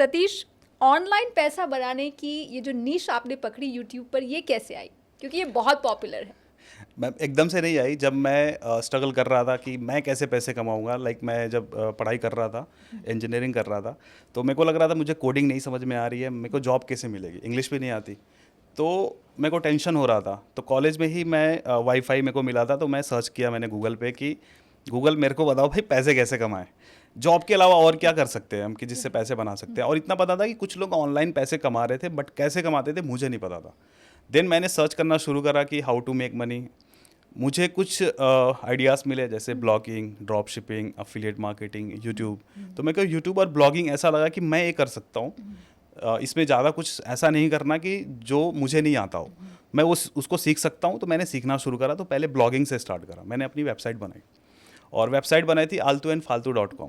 Satish, online पैसा बनाने की ये जो नीश आपने पकड़ी यूट्यूब पर, ये कैसे आई? क्योंकि ये बहुत पॉपुलर है। मैं एकदम से नहीं आई। जब मैं स्ट्रगल कर रहा था कि मैं कैसे पैसे कमाऊंगा, लाइक मैं जब पढ़ाई कर रहा था, इंजीनियरिंग कर रहा था, तो मेरे को लग रहा था मुझे कोडिंग नहीं समझ में आ रही है, मेरे को जॉब कैसे मिलेगी, इंग्लिश भी नहीं आती। तो मेरे को टेंशन हो रहा था। तो कॉलेज में ही मैं वाईफाई मेरे को मिला था, तो मैं सर्च किया मैंने गूगल पे कि गूगल मेरे को बताओ भाई पैसे कैसे कमाएं, जॉब के अलावा और क्या कर सकते हैं हम कि जिससे पैसे बना सकते हैं। और इतना पता था कि कुछ लोग ऑनलाइन पैसे कमा रहे थे, बट कैसे कमाते थे मुझे नहीं पता था। देन मैंने सर्च करना शुरू करा कि हाउ टू मेक मनी। मुझे कुछ आइडियाज़ मिले, जैसे blogging, drop shipping, affiliate marketing, YouTube. तो मेरे को यूट्यूब और ब्लॉगिंग ऐसा लगा कि मैं ये कर सकता हूँ। इसमें ज़्यादा कुछ ऐसा नहीं करना कि जो मुझे नहीं आता हो, मैं उसको सीख सकता हूँ। तो मैंने सीखना शुरू करा। तो पहले ब्लॉगिंग से स्टार्ट करा। मैंने अपनी वेबसाइट बनाई, और वेबसाइट बनाई थी altuandfaltu.com।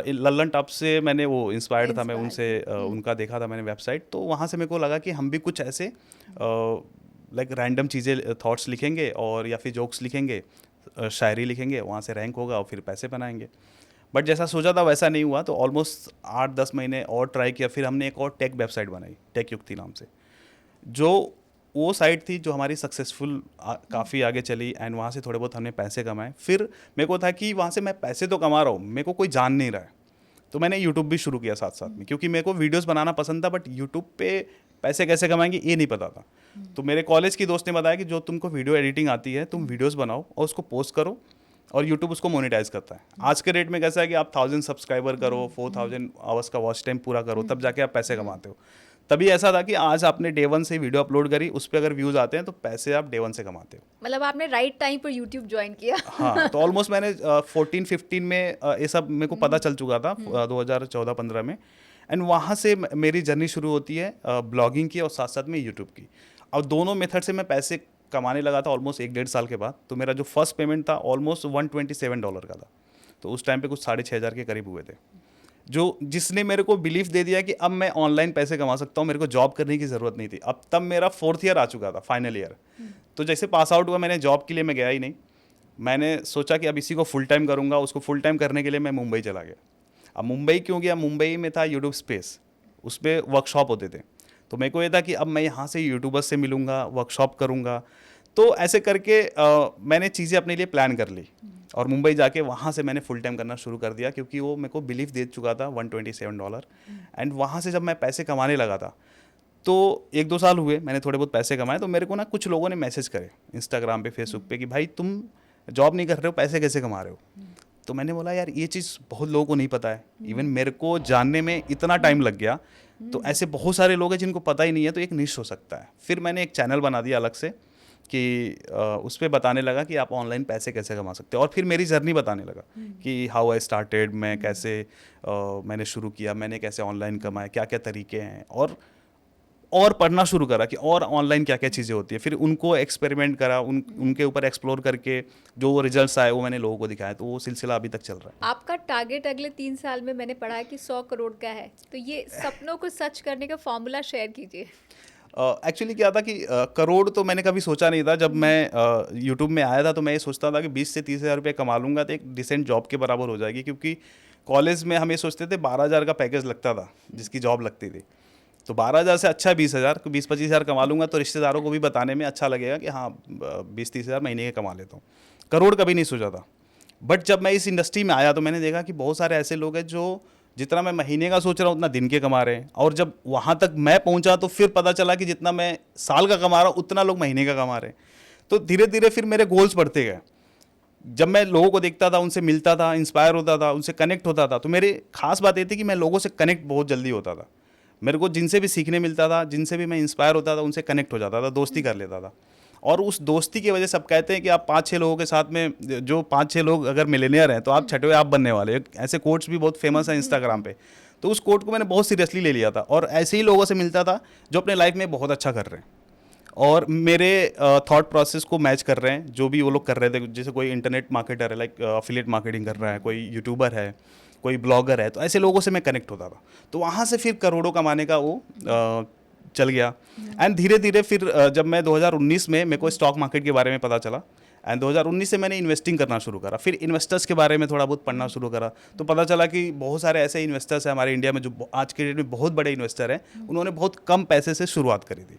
लल्लन टॉप से मैंने वो इंस्पायर्ड था, मैं उनसे उनका देखा था मैंने वेबसाइट। तो वहाँ से मेरे को लगा कि हम भी कुछ ऐसे लाइक रैंडम चीज़ें, थॉट्स लिखेंगे और या फिर जोक्स लिखेंगे, शायरी लिखेंगे, वहाँ से रैंक होगा और फिर पैसे बनाएंगे। बट जैसा सोचा था वैसा नहीं हुआ। तो ऑलमोस्ट 8-10 महीने और ट्राई किया। फिर हमने एक और टेक वेबसाइट बनाई, टेक युक्ति नाम से, जो वो साइट थी जो हमारी सक्सेसफुल काफ़ी आगे चली। एंड वहाँ से थोड़े बहुत हमने पैसे कमाए। फिर मेरे को था कि वहाँ से मैं पैसे तो कमा रहा हूँ, मेरे को कोई जान नहीं रहा है। तो मैंने यूट्यूब भी शुरू किया साथ साथ में, क्योंकि मेरे को वीडियोस बनाना पसंद था, बट यूट्यूब पे पैसे कैसे कमाएंगे ये नहीं पता था। तो मेरे कॉलेज की दोस्त ने बताया कि जो तुमको वीडियो एडिटिंग आती है, तुम वीडियोस बनाओ और उसको पोस्ट करो, और यूट्यूब उसको मोनेटाइज करता है। आज के रेट में कैसा है कि आप 1000 सब्सक्राइबर करो, 4000 आवर्स का वॉच टाइम पूरा करो, तब जाके आप पैसे कमाते हो। तभी ऐसा था कि आज आपने डे वन से वीडियो अपलोड करी, उस पर अगर व्यूज़ आते हैं तो पैसे आप डे वन से कमाते हो। मतलब आपने राइट टाइम पर यूट्यूब ज्वाइन किया। हाँ, तो ऑलमोस्ट मैंने 14-15 में ये सब मेरे को पता चल चुका था, 2014-15 में। एंड वहाँ से मेरी जर्नी शुरू होती है ब्लॉगिंग की और साथ साथ में यूट्यूब की। और दोनों मेथड से मैं पैसे कमाने लगा था ऑलमोस्ट 1-1.5 साल के बाद। तो मेरा जो फर्स्ट पेमेंट था ऑलमोस्ट $127 का था। तो उस टाइम पे कुछ 6,500 के करीब हुए थे, जो जिसने मेरे को बिलीफ दे दिया कि अब मैं ऑनलाइन पैसे कमा सकता हूँ, मेरे को जॉब करने की ज़रूरत नहीं थी। अब तब मेरा 4th ईयर आ चुका था, फाइनल ईयर। तो जैसे पास आउट हुआ, मैंने जॉब के लिए मैं गया ही नहीं। मैंने सोचा कि अब इसी को फुल टाइम करूँगा। उसको फुल टाइम करने के लिए मैं मुंबई चला गया। अब मुंबई क्यों गया? मुंबई में था यूट्यूब स्पेस, उस पर वर्कशॉप होते थे। तो मेरे को ये था कि अब मैं यहाँ से यूट्यूबर्स से मिलूँगा, वर्कशॉप करूँगा। तो ऐसे करके मैंने चीज़ें अपने लिए प्लान कर ली, और मुंबई जाके वहाँ से मैंने फुल टाइम करना शुरू कर दिया, क्योंकि वो मेरे को बिलीफ दे चुका था $127। एंड वहाँ से जब मैं पैसे कमाने लगा था, तो 1-2 साल हुए, मैंने थोड़े बहुत पैसे कमाए। तो मेरे को ना कुछ लोगों ने मैसेज करे इंस्टाग्राम पे, फेसबुक पे कि भाई तुम जॉब नहीं कर रहे हो, पैसे कैसे कमा रहे हो? तो मैंने बोला यार ये चीज़ बहुत लोगों को नहीं पता है। इवन मेरे को जानने में इतना टाइम लग गया। तो ऐसे बहुत सारे लोग हैं जिनको पता ही नहीं है, तो एक निश हो सकता है। फिर मैंने एक चैनल बना दिया अलग से कि उस पर बताने लगा कि आप ऑनलाइन पैसे कैसे कमा सकते हो। और फिर मेरी जर्नी बताने लगा कि हाउ आई स्टार्टेड, मैं कैसे मैंने शुरू किया, मैंने कैसे ऑनलाइन कमाया, क्या क्या तरीके हैं। और पढ़ना शुरू करा कि और ऑनलाइन क्या क्या चीज़ें होती है। फिर उनको एक्सपेरिमेंट करा, उनके ऊपर एक्सप्लोर करके जो रिजल्ट्स आए वो मैंने लोगों को दिखाया। तो वो सिलसिला अभी तक चल रहा है। आपका टारगेट अगले 3 साल में मैंने पढ़ा है कि 100 करोड़ का है। तो ये सपनों को सच करने का फॉर्मूला शेयर कीजिए। एक्चुअली क्या था कि करोड़ तो मैंने कभी सोचा नहीं था। जब मैं यूट्यूब में आया था तो मैं ये सोचता था कि 20 से 30 हज़ार रुपये कमा लूँगा तो एक डिसेंट जॉब के बराबर हो जाएगी। क्योंकि कॉलेज में हम ये सोचते थे 12,000 का पैकेज लगता था जिसकी जॉब लगती थी। तो 12,000 से अच्छा 20,000, 20-25 हज़ार कमा लूँगा तो रिश्तेदारों को भी बताने में अच्छा लगेगा कि हाँ 20-30 हज़ार महीने के कमा लेता हूँ। करोड़ कभी नहीं सोचा था। बट जब मैं इस इंडस्ट्री में आया तो मैंने देखा कि बहुत सारे ऐसे लोग हैं जो जितना मैं महीने का सोच रहा हूँ उतना दिन के कमा रहे हैं। और जब वहाँ तक मैं पहुँचा तो फिर पता चला कि जितना मैं साल का कमा रहा हूँ उतना लोग महीने का कमा रहे हैं। तो धीरे धीरे फिर मेरे गोल्स बढ़ते गए। जब मैं लोगों को देखता था, उनसे मिलता था, इंस्पायर होता था, उनसे कनेक्ट होता था, तो मेरी खास बात ये थी कि मैं लोगों से कनेक्ट बहुत जल्दी होता था। मेरे को जिनसे भी सीखने मिलता था, जिनसे भी मैं इंस्पायर होता था, उनसे कनेक्ट हो जाता था, दोस्ती कर लेता था। और उस दोस्ती की वजह से सब कहते हैं कि आप 5-6 लोगों के साथ में, जो 5-6 लोग अगर मिलेनियर हैं तो आप छठवें आप बनने वाले। ऐसे कोट्स भी बहुत फेमस हैं इंस्टाग्राम पे। तो उस कोट को मैंने बहुत सीरियसली ले लिया था और ऐसे ही लोगों से मिलता था जो अपने लाइफ में बहुत अच्छा कर रहे हैं और मेरे थॉट प्रोसेस को मैच कर रहे हैं। जो भी वो लोग कर रहे थे, जैसे कोई इंटरनेट मार्केटर है, लाइक अफिलिएट मार्केटिंग कर रहा है, कोई यूट्यूबर है, कोई ब्लॉगर है, तो ऐसे लोगों से मैं कनेक्ट होता था। तो वहाँ से फिर करोड़ों कमाने का वो चल गया। एंड धीरे धीरे फिर जब मैं 2019 में मेरे को स्टॉक मार्केट के बारे में पता चला एंड 2019 से मैंने इन्वेस्टिंग करना शुरू करा। फिर इन्वेस्टर्स के बारे में थोड़ा बहुत पढ़ना शुरू करा, तो पता चला कि बहुत सारे ऐसे इन्वेस्टर्स हैं हमारे इंडिया में जो आज के डेट में बहुत बड़े इन्वेस्टर हैं, उन्होंने बहुत कम पैसे से शुरुआत करी थी।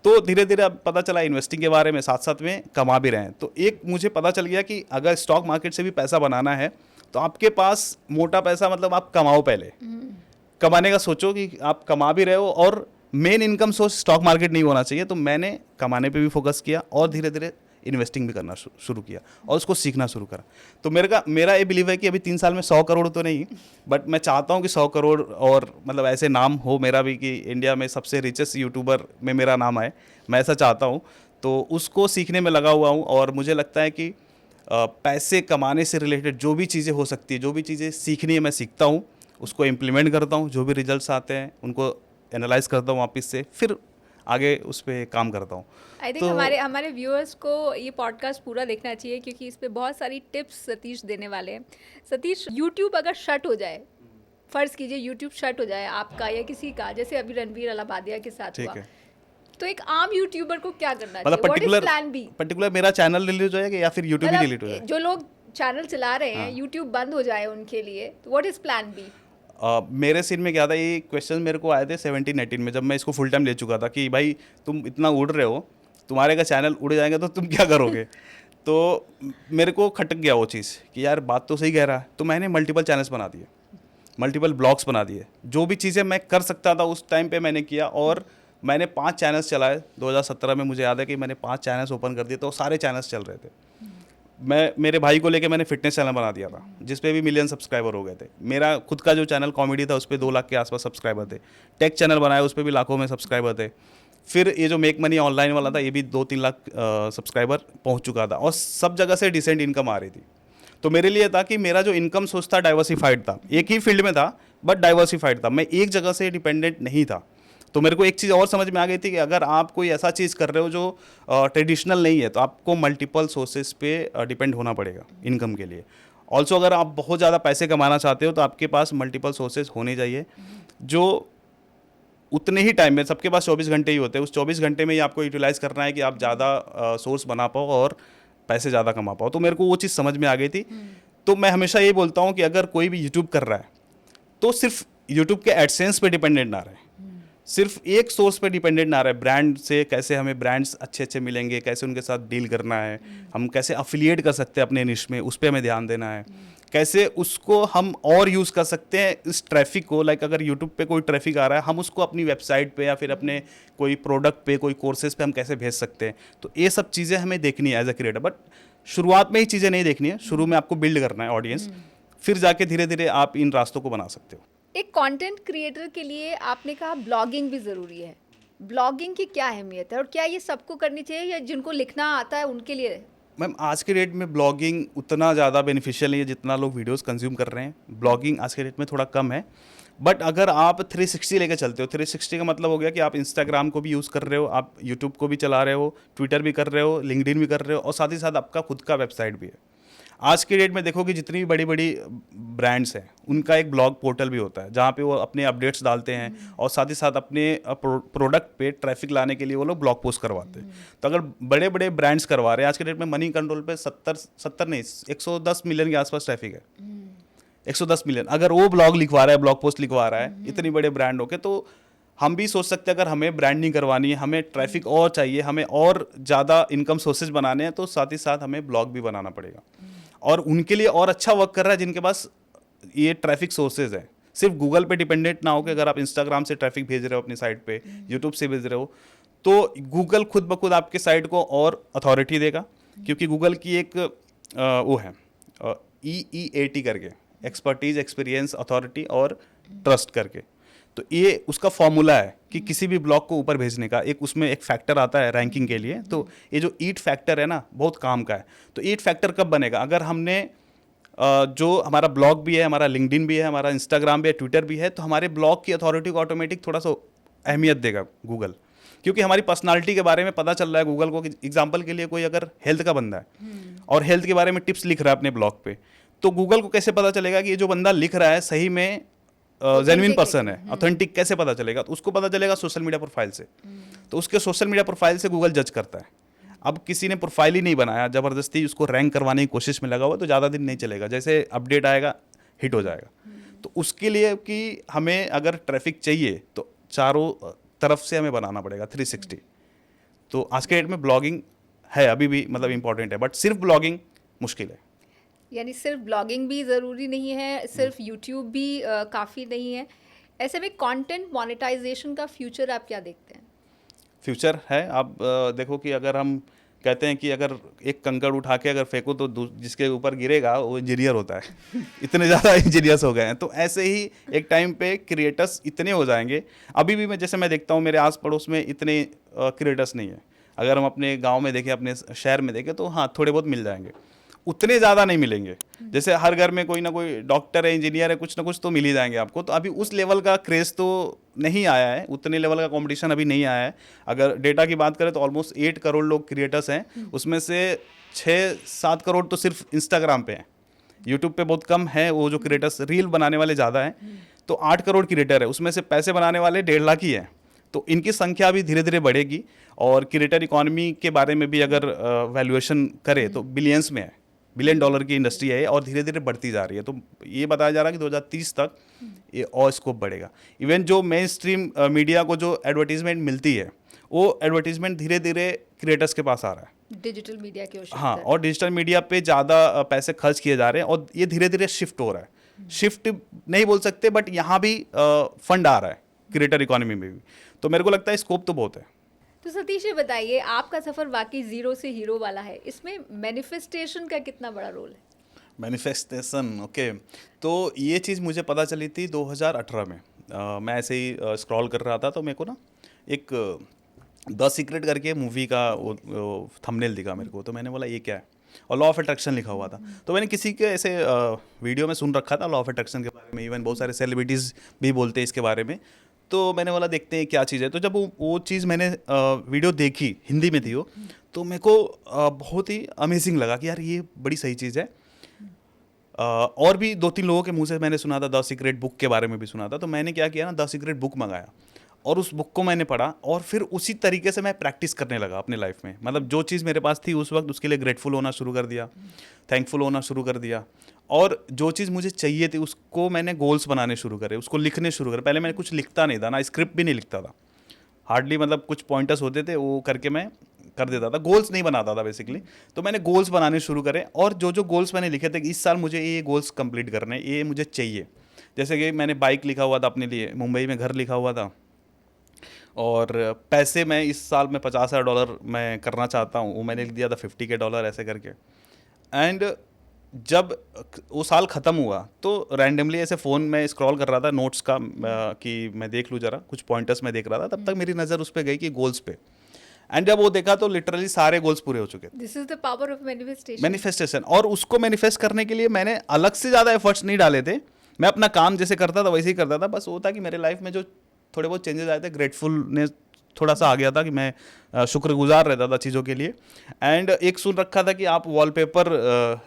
तो धीरे धीरे अब पता चला इन्वेस्टिंग के बारे में, साथ साथ में कमा भी रहे हैं। तो एक मुझे पता चल गया कि अगर स्टॉक मार्केट से भी पैसा बनाना है तो आपके पास मोटा पैसा, मतलब आप कमाओ, पहले कमाने का सोचो कि आप कमा भी रहे हो, और main income source stock market नहीं होना चाहिए। तो मैंने कमाने पे भी फोकस किया और धीरे धीरे इन्वेस्टिंग भी करना शुरू किया और उसको सीखना शुरू करा। तो मेरा ये बिलीव है कि अभी 3 साल में 100 करोड़ तो नहीं, बट मैं चाहता हूँ कि 100 करोड़ और मतलब ऐसे नाम हो मेरा भी कि इंडिया में सबसे रिचेस्ट यूट्यूबर में मेरा नाम आए, मैं ऐसा चाहता हूँ। तो उसको सीखने में लगा हुआ हूँ, और मुझे लगता है कि पैसे कमाने से रिलेटेड जो भी चीज़ें हो सकती है, जो भी चीज़ें सीखनी है, मैं सीखता हूँ, उसको इम्प्लीमेंट करता हूँ, जो भी रिजल्ट्स आते हैं उनको एनालाइज करता हूँ वापस से, फिर आगे उस पर काम करता हूँ। आई थिंक हमारे व्यूअर्स को ये पॉडकास्ट पूरा देखना चाहिए, क्योंकि इस पे बहुत सारी टिप्स सतीश देने वाले हैं। सतीश, यूट्यूब अगर शट हो जाए, फर्ज कीजिए यूट्यूब शट हो जाए आपका या किसी का, जैसे अभी रणवीर अलाहाबादिया के साथ हुआ, तो एक आम यूट्यूबर को क्या करना चाहिए? What is plan B? Particular मेरा चैनल डिलीट हो जाएगा या फिर यूट्यूब भी डिलीट हो जाएगा? जो लोग चैनल चला रहे हैं, यूट्यूब बंद हो जाए उनके लिए, तो व्हाट इज प्लान बी? मेरे सीन में क्या था, ये क्वेश्चन मेरे को आए थे 17-18 में, जब मैं इसको फुल टाइम ले चुका था कि भाई तुम इतना उड़ रहे हो, तुम्हारे का चैनल उड़ जाएगा तो तुम क्या करोगे? तो मेरे को खटक गया वो चीज़ कि यार बात तो सही कह रहा है। तो मैंने मल्टीपल चैनल्स बना दिए, मल्टीपल ब्लॉग्स बना दिए, जो भी चीज़ें मैं कर सकता था उस टाइम पे मैंने किया। और मैंने 5 चैनल्स चलाए 2017 में। मुझे याद है कि मैंने 5 चैनल्स ओपन कर दिए, तो सारे चैनल्स चल रहे थे। मैं मेरे भाई को लेके मैंने फिटनेस चैनल बना दिया था, जिस पे भी मिलियन सब्सक्राइबर हो गए थे। मेरा खुद का जो चैनल कॉमेडी था, उस पर 2 लाख के आसपास सब्सक्राइबर थे। टेक चैनल बनाया, उस पर भी लाखों में सब्सक्राइबर थे। फिर ये जो मेक मनी ऑनलाइन वाला था, ये भी 2-3 लाख सब्सक्राइबर पहुंच चुका था, और सब जगह से डिसेंट इनकम आ रही थी। तो मेरे लिए था कि मेरा जो इनकम सोर्स था डाइवर्सिफाइड था, एक ही फील्ड में था बट डाइवर्सिफाइड था, मैं एक जगह से डिपेंडेंट नहीं था। तो मेरे को एक चीज़ और समझ में आ गई थी कि अगर आप कोई ऐसा चीज़ कर रहे हो जो ट्रेडिशनल नहीं है, तो आपको मल्टीपल सोर्सेज पे डिपेंड होना पड़ेगा इनकम के लिए। ऑल्सो अगर आप बहुत ज़्यादा पैसे कमाना चाहते हो, तो आपके पास मल्टीपल सोर्सेज होने चाहिए, जो उतने ही टाइम में, सबके पास 24 घंटे ही होते हैं, उस 24 घंटे में ही आपको यूटिलाइज़ करना है कि आप ज़्यादा सोर्स बना पाओ और पैसे ज़्यादा कमा पाओ। तो मेरे को वो चीज़ समझ में आ गई थी। तो मैं हमेशा ये बोलता हूँ कि अगर कोई भी यूट्यूब कर रहा है, तो सिर्फ यूट्यूब के एडसेंस पे डिपेंडेंट ना रहे, सिर्फ एक सोर्स पे डिपेंडेंट ना रहे। ब्रांड से कैसे हमें ब्रांड्स अच्छे अच्छे मिलेंगे, कैसे उनके साथ डील करना है, हम कैसे अफिलिएट कर सकते हैं अपने निश में, उस पर हमें ध्यान देना है। कैसे उसको हम और यूज़ कर सकते हैं इस ट्रैफिक को, लाइक अगर यूट्यूब पे कोई ट्रैफिक आ रहा है, हम उसको अपनी वेबसाइट पे या फिर अपने कोई प्रोडक्ट पे, कोई कोर्सेज पे हम कैसे भेज सकते हैं। तो ये सब चीज़ें हमें देखनी है एज अ क्रिएटर। बट शुरुआत में ही चीज़ें नहीं देखनी है, शुरू में आपको बिल्ड करना है ऑडियंस, फिर जाके धीरे धीरे आप इन रास्तों को बना सकते हो। एक कंटेंट क्रिएटर के लिए आपने कहा ब्लॉगिंग भी ज़रूरी है। ब्लॉगिंग की क्या अहमियत है, और क्या ये सबको करनी चाहिए या जिनको लिखना आता है उनके लिए? मैम, आज के डेट में ब्लॉगिंग उतना ज़्यादा बेनिफिशियल नहीं है जितना लोग वीडियोस कंज्यूम कर रहे हैं। ब्लॉगिंग आज के डेट में थोड़ा कम है। बट अगर आप 360 लेके चलते हो, 360 का मतलब हो गया कि आप इंस्टाग्राम को भी यूज़ कर रहे हो, आप यूट्यूब को भी चला रहे हो, ट्विटर भी कर रहे हो, लिंक्डइन भी कर रहे हो, और साथ ही साथ आपका खुद का वेबसाइट भी है। आज की डेट में देखो कि जितनी भी बड़ी बड़ी ब्रांड्स हैं, उनका एक ब्लॉग पोर्टल भी होता है, जहाँ पे वो अपने अपडेट्स डालते हैं, और साथ ही साथ अपने प्रोडक्ट पे ट्रैफिक लाने के लिए वो लोग ब्लॉग पोस्ट करवाते हैं। तो अगर बड़े बड़े ब्रांड्स करवा रहे हैं, आज के डेट में मनी कंट्रोल पे 70 नहीं 110 मिलियन के आसपास ट्रैफिक है। 110 मिलियन, अगर वो ब्लॉग लिखवा रहा है, ब्लॉग पोस्ट लिखवा रहा है, इतनी बड़े ब्रांड होके, तो हम भी सोच सकते हैं अगर हमें ब्रांडिंग करवानी है, हमें ट्रैफिक और चाहिए, हमें और ज़्यादा इनकम सोर्सेज बनाने हैं, तो साथ ही साथ हमें ब्लॉग भी बनाना पड़ेगा। और उनके लिए और अच्छा वर्क कर रहा है जिनके पास ये ट्रैफिक सोर्सेज हैं। सिर्फ गूगल पे डिपेंडेंट ना हो कि अगर आप इंस्टाग्राम से ट्रैफिक भेज रहे हो अपनी साइट पे, यूट्यूब से भेज रहे हो, तो गूगल खुद ब खुद आपके साइट को और अथॉरिटी देगा, क्योंकि गूगल की एक वो है EEAT करके, एक्सपर्टीज, एक्सपीरियंस, अथॉरिटी और ट्रस्ट करके। तो ये उसका फॉर्मूला है कि किसी भी ब्लॉग को ऊपर भेजने का, एक उसमें एक फैक्टर आता है रैंकिंग के लिए। तो ये जो ईट फैक्टर है ना, बहुत काम का है। तो ईट फैक्टर कब बनेगा? अगर हमने जो हमारा ब्लॉग भी है, हमारा लिंक्डइन भी है, हमारा इंस्टाग्राम भी है, ट्विटर भी है, तो हमारे ब्लॉग की अथॉरिटी को ऑटोमेटिक थोड़ा सा अहमियत देगा गूगल, क्योंकि हमारी पर्सनालिटी के बारे में पता चल रहा है गूगल को। एग्जाम्पल के लिए कोई अगर हेल्थ का बंदा है और हेल्थ के बारे में टिप्स लिख रहा है अपने ब्लॉग पे, तो गूगल को कैसे पता चलेगा कि ये जो बंदा लिख रहा है सही में जेन्युइन पर्सन है, ऑथेंटिक कैसे पता चलेगा? तो उसको पता चलेगा सोशल मीडिया प्रोफाइल से। तो उसके सोशल मीडिया प्रोफाइल से गूगल जज करता है। अब किसी ने प्रोफाइल ही नहीं बनाया, ज़बरदस्ती उसको रैंक करवाने की कोशिश में लगा हुआ, तो ज़्यादा दिन नहीं चलेगा, जैसे अपडेट आएगा हिट हो जाएगा। तो उसके लिए कि हमें अगर ट्रैफिक चाहिए तो चारों तरफ से हमें बनाना पड़ेगा 360। तो आज के डेट में ब्लॉगिंग है अभी भी मतलब इम्पॉर्टेंट है, बट सिर्फ ब्लॉगिंग मुश्किल है। यानी सिर्फ ब्लॉगिंग भी ज़रूरी नहीं है, सिर्फ यूट्यूब भी काफ़ी नहीं है। ऐसे में कंटेंट मोनेटाइजेशन का फ्यूचर आप क्या देखते हैं? फ्यूचर है। आप देखो कि अगर हम कहते हैं कि अगर एक कंकड़ उठा के अगर फेंको तो जिसके ऊपर गिरेगा वो इंजीनियर होता है इतने ज़्यादा इंजीनियर्स हो गए हैं। तो ऐसे ही एक टाइम पे क्रिएटर्स इतने हो जाएंगे। अभी भी जैसे मैं देखता हूँ मेरे आस पड़ोस में इतने क्रिएटर्स नहीं है। अगर हम अपने गांव में देखें, अपने शहर में देखें, तो हाँ थोड़े बहुत मिल जाएंगे, उतने ज़्यादा नहीं मिलेंगे। जैसे हर घर में कोई ना कोई डॉक्टर है, इंजीनियर है, कुछ ना कुछ तो मिल ही जाएंगे आपको। तो अभी उस लेवल का क्रेज़ तो नहीं आया है, उतने लेवल का कंपटीशन अभी नहीं आया है। अगर डेटा की बात करें तो ऑलमोस्ट 8 करोड़ लोग क्रिएटर्स हैं, उसमें से 6-7 करोड़ तो सिर्फ इंस्टाग्राम पे हैं। यूट्यूब पे बहुत कम है वो जो क्रिएटर्स, रील बनाने वाले ज़्यादा हैं। तो 8 करोड़ क्रिएटर है, उसमें से पैसे बनाने वाले 1.5 लाख ही हैं। तो इनकी संख्या भी धीरे धीरे बढ़ेगी। और क्रिएटर इकोनॉमी के बारे में भी अगर वैल्यूएशन करे तो बिलियंस में है, बिलियन डॉलर की इंडस्ट्री है और धीरे धीरे बढ़ती जा रही है। तो ये बताया जा रहा है कि 2030 तक ये और स्कोप बढ़ेगा। इवन जो मेन स्ट्रीम मीडिया को जो एडवर्टीजमेंट मिलती है, वो एडवर्टीजमेंट धीरे धीरे क्रिएटर्स के पास आ रहा है। डिजिटल मीडिया की आवश्यकता हाँ, है। और डिजिटल मीडिया पे ज़्यादा पैसे खर्च किए जा रहे हैं और ये धीरे धीरे शिफ्ट हो रहा है। शिफ्ट नहीं बोल सकते, बट यहाँ भी फंड आ रहा है क्रिएटर इकोनॉमी में भी। तो मेरे को लगता है स्कोप तो बहुत है। तो सतीश ये बताइए, आपका सफ़र वाकई ज़ीरो से हीरो वाला है, इसमें मैनिफेस्टेशन का कितना बड़ा रोल है? Manifestation, okay. तो ये चीज़ मुझे पता चली थी 2018 में। मैं ऐसे ही स्क्रॉल कर रहा था तो मेरे को ना एक द सीक्रेट करके मूवी का वो थंबनेल दिखा मेरे को। तो मैंने बोला ये क्या है, और लॉ ऑफ अट्रैक्शन लिखा हुआ था। तो मैंने किसी के ऐसे वीडियो में सुन रखा था लॉ ऑफ अट्रैक्शन के बारे में, इवन बहुत सारे सेलिब्रिटीज़ भी बोलते हैं इसके बारे में। तो मैंने बोला देखते हैं क्या चीज़ है। तो जब वो चीज़ मैंने वीडियो देखी, हिंदी में थी वो, तो मेरे को बहुत ही अमेजिंग लगा कि यार ये बड़ी सही चीज़ है। और भी 2-3 लोगों के मुंह से मैंने सुना था, द सीक्रेट बुक के बारे में भी सुना था। तो मैंने क्या किया ना, द सीक्रेट बुक मंगाया और उस बुक को मैंने पढ़ा और फिर उसी तरीके से मैं प्रैक्टिस करने लगा अपने लाइफ में। मतलब जो चीज़ मेरे पास थी उस वक्त उसके लिए ग्रेटफुल होना शुरू कर दिया, थैंकफुल होना शुरू कर दिया। और जो चीज़ मुझे चाहिए थी उसको मैंने गोल्स बनाने शुरू करे, उसको लिखने शुरू करे। पहले मैं कुछ लिखता नहीं था ना, स्क्रिप्ट भी नहीं लिखता था हार्डली, मतलब कुछ पॉइंटर्स होते थे वो करके मैं कर देता था, गोल्स नहीं बनाता था बेसिकली। तो मैंने गोल्स बनाने शुरू करे और जो जो गोल्स मैंने लिखे थे इस साल मुझे ये गोल्स कंप्लीट करने, ये मुझे चाहिए। जैसे कि मैंने बाइक लिखा हुआ था अपने लिए, मुंबई में घर लिखा हुआ था, और पैसे मैं इस साल में $50,000 मैं करना चाहता हूँ, वो मैंने लिख दिया था $50,000 ऐसे करके। एंड जब वो साल ख़त्म हुआ तो रैंडमली ऐसे फ़ोन में स्क्रॉल कर रहा था नोट्स का कि मैं देख लूँ ज़रा, कुछ पॉइंटर्स मैं देख रहा था, तब तक मेरी नज़र उस पर गई कि गोल्स पे। एंड जब वो देखा तो लिटरली सारे गोल्स पूरे हो चुके थे। This is the power of manifestation. Manifestation. और उसको मैनिफेस्ट करने के लिए मैंने अलग से ज़्यादा एफर्ट्स नहीं डाले थे, मैं अपना काम जैसे करता था वैसे ही करता था। बस वो था कि मेरे लाइफ में जो थोड़े बहुत चेंजेस आए थे, ग्रेटफुलनेस थोड़ा सा आ गया था कि मैं शुक्रगुजार रहता था चीज़ों के लिए। एंड एक सुन रखा था कि आप वॉलपेपर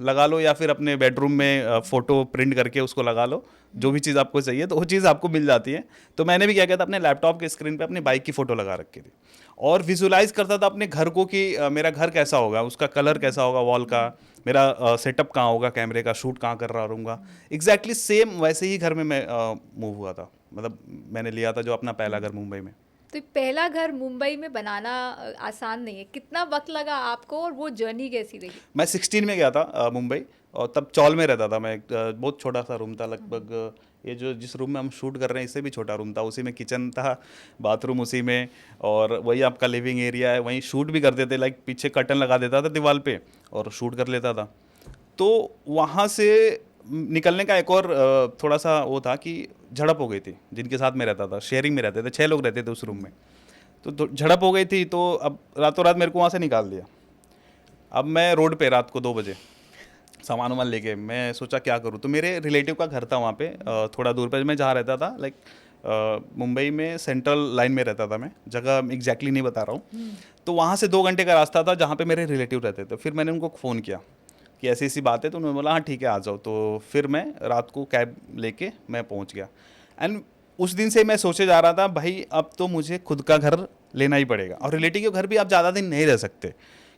लगा लो या फिर अपने बेडरूम में फ़ोटो प्रिंट करके उसको लगा लो, जो भी चीज़ आपको चाहिए तो वो चीज़ आपको मिल जाती है। तो मैंने भी क्या किया था, अपने लैपटॉप के स्क्रीन पे अपनी बाइक की फ़ोटो लगा रखी थी और विजुलाइज करता था अपने घर को कि मेरा घर कैसा होगा, उसका कलर कैसा होगा वॉल का, मेरा सेटअप कहाँ होगा, कैमरे का शूट कहाँ कर रहा रहूँगा। एग्जैक्टली सेम वैसे ही घर में मैं मूव हुआ था, मतलब मैंने लिया था जो अपना पहला घर मुंबई में। तो पहला घर मुंबई में बनाना आसान नहीं है, कितना वक्त लगा आपको और वो जर्नी कैसी रही? मैं 16 में गया था मुंबई, और तब चौल में रहता था मैं। बहुत छोटा सा रूम था, लगभग ये जो जिस रूम में हम शूट कर रहे हैं इससे भी छोटा रूम था। उसी में किचन था, बाथरूम उसी में, और वही आपका लिविंग एरिया है, वहीं शूट भी करते थे। लाइक पीछे कर्टन लगा देता था दीवार पे और शूट कर लेता था। तो वहाँ से निकलने का एक और थोड़ा सा वो था कि झड़प हो गई थी जिनके साथ मैं रहता था, शेयरिंग में रहते थे, 6 लोग रहते थे उस रूम में। तो झड़प हो गई थी, तो अब रातों रात मेरे को वहाँ से निकाल दिया। अब मैं रोड पे रात को 2 बजे सामान वामान लेके मैं सोचा क्या करूँ। तो मेरे रिलेटिव का घर था वहाँ पे, थोड़ा दूर पे मैं जहाँ रहता था। लाइक मुंबई में सेंट्रल लाइन में रहता था मैं, जगह एग्जैक्टली नहीं बता रहा हूँ। तो वहाँ से 2 घंटे का रास्ता था जहाँ पे मेरे रिलेटिव रहते थे। फिर मैंने उनको फ़ोन किया कि ऐसी ऐसी बात है, तो उन्होंने बोला हाँ ठीक है आ जाओ। तो फिर मैं रात को कैब लेके मैं पहुँच गया। एंड उस दिन से मैं सोचे जा रहा था भाई अब तो मुझे खुद का घर लेना ही पड़ेगा। और रिलेटिव के घर भी आप ज़्यादा दिन नहीं रह सकते,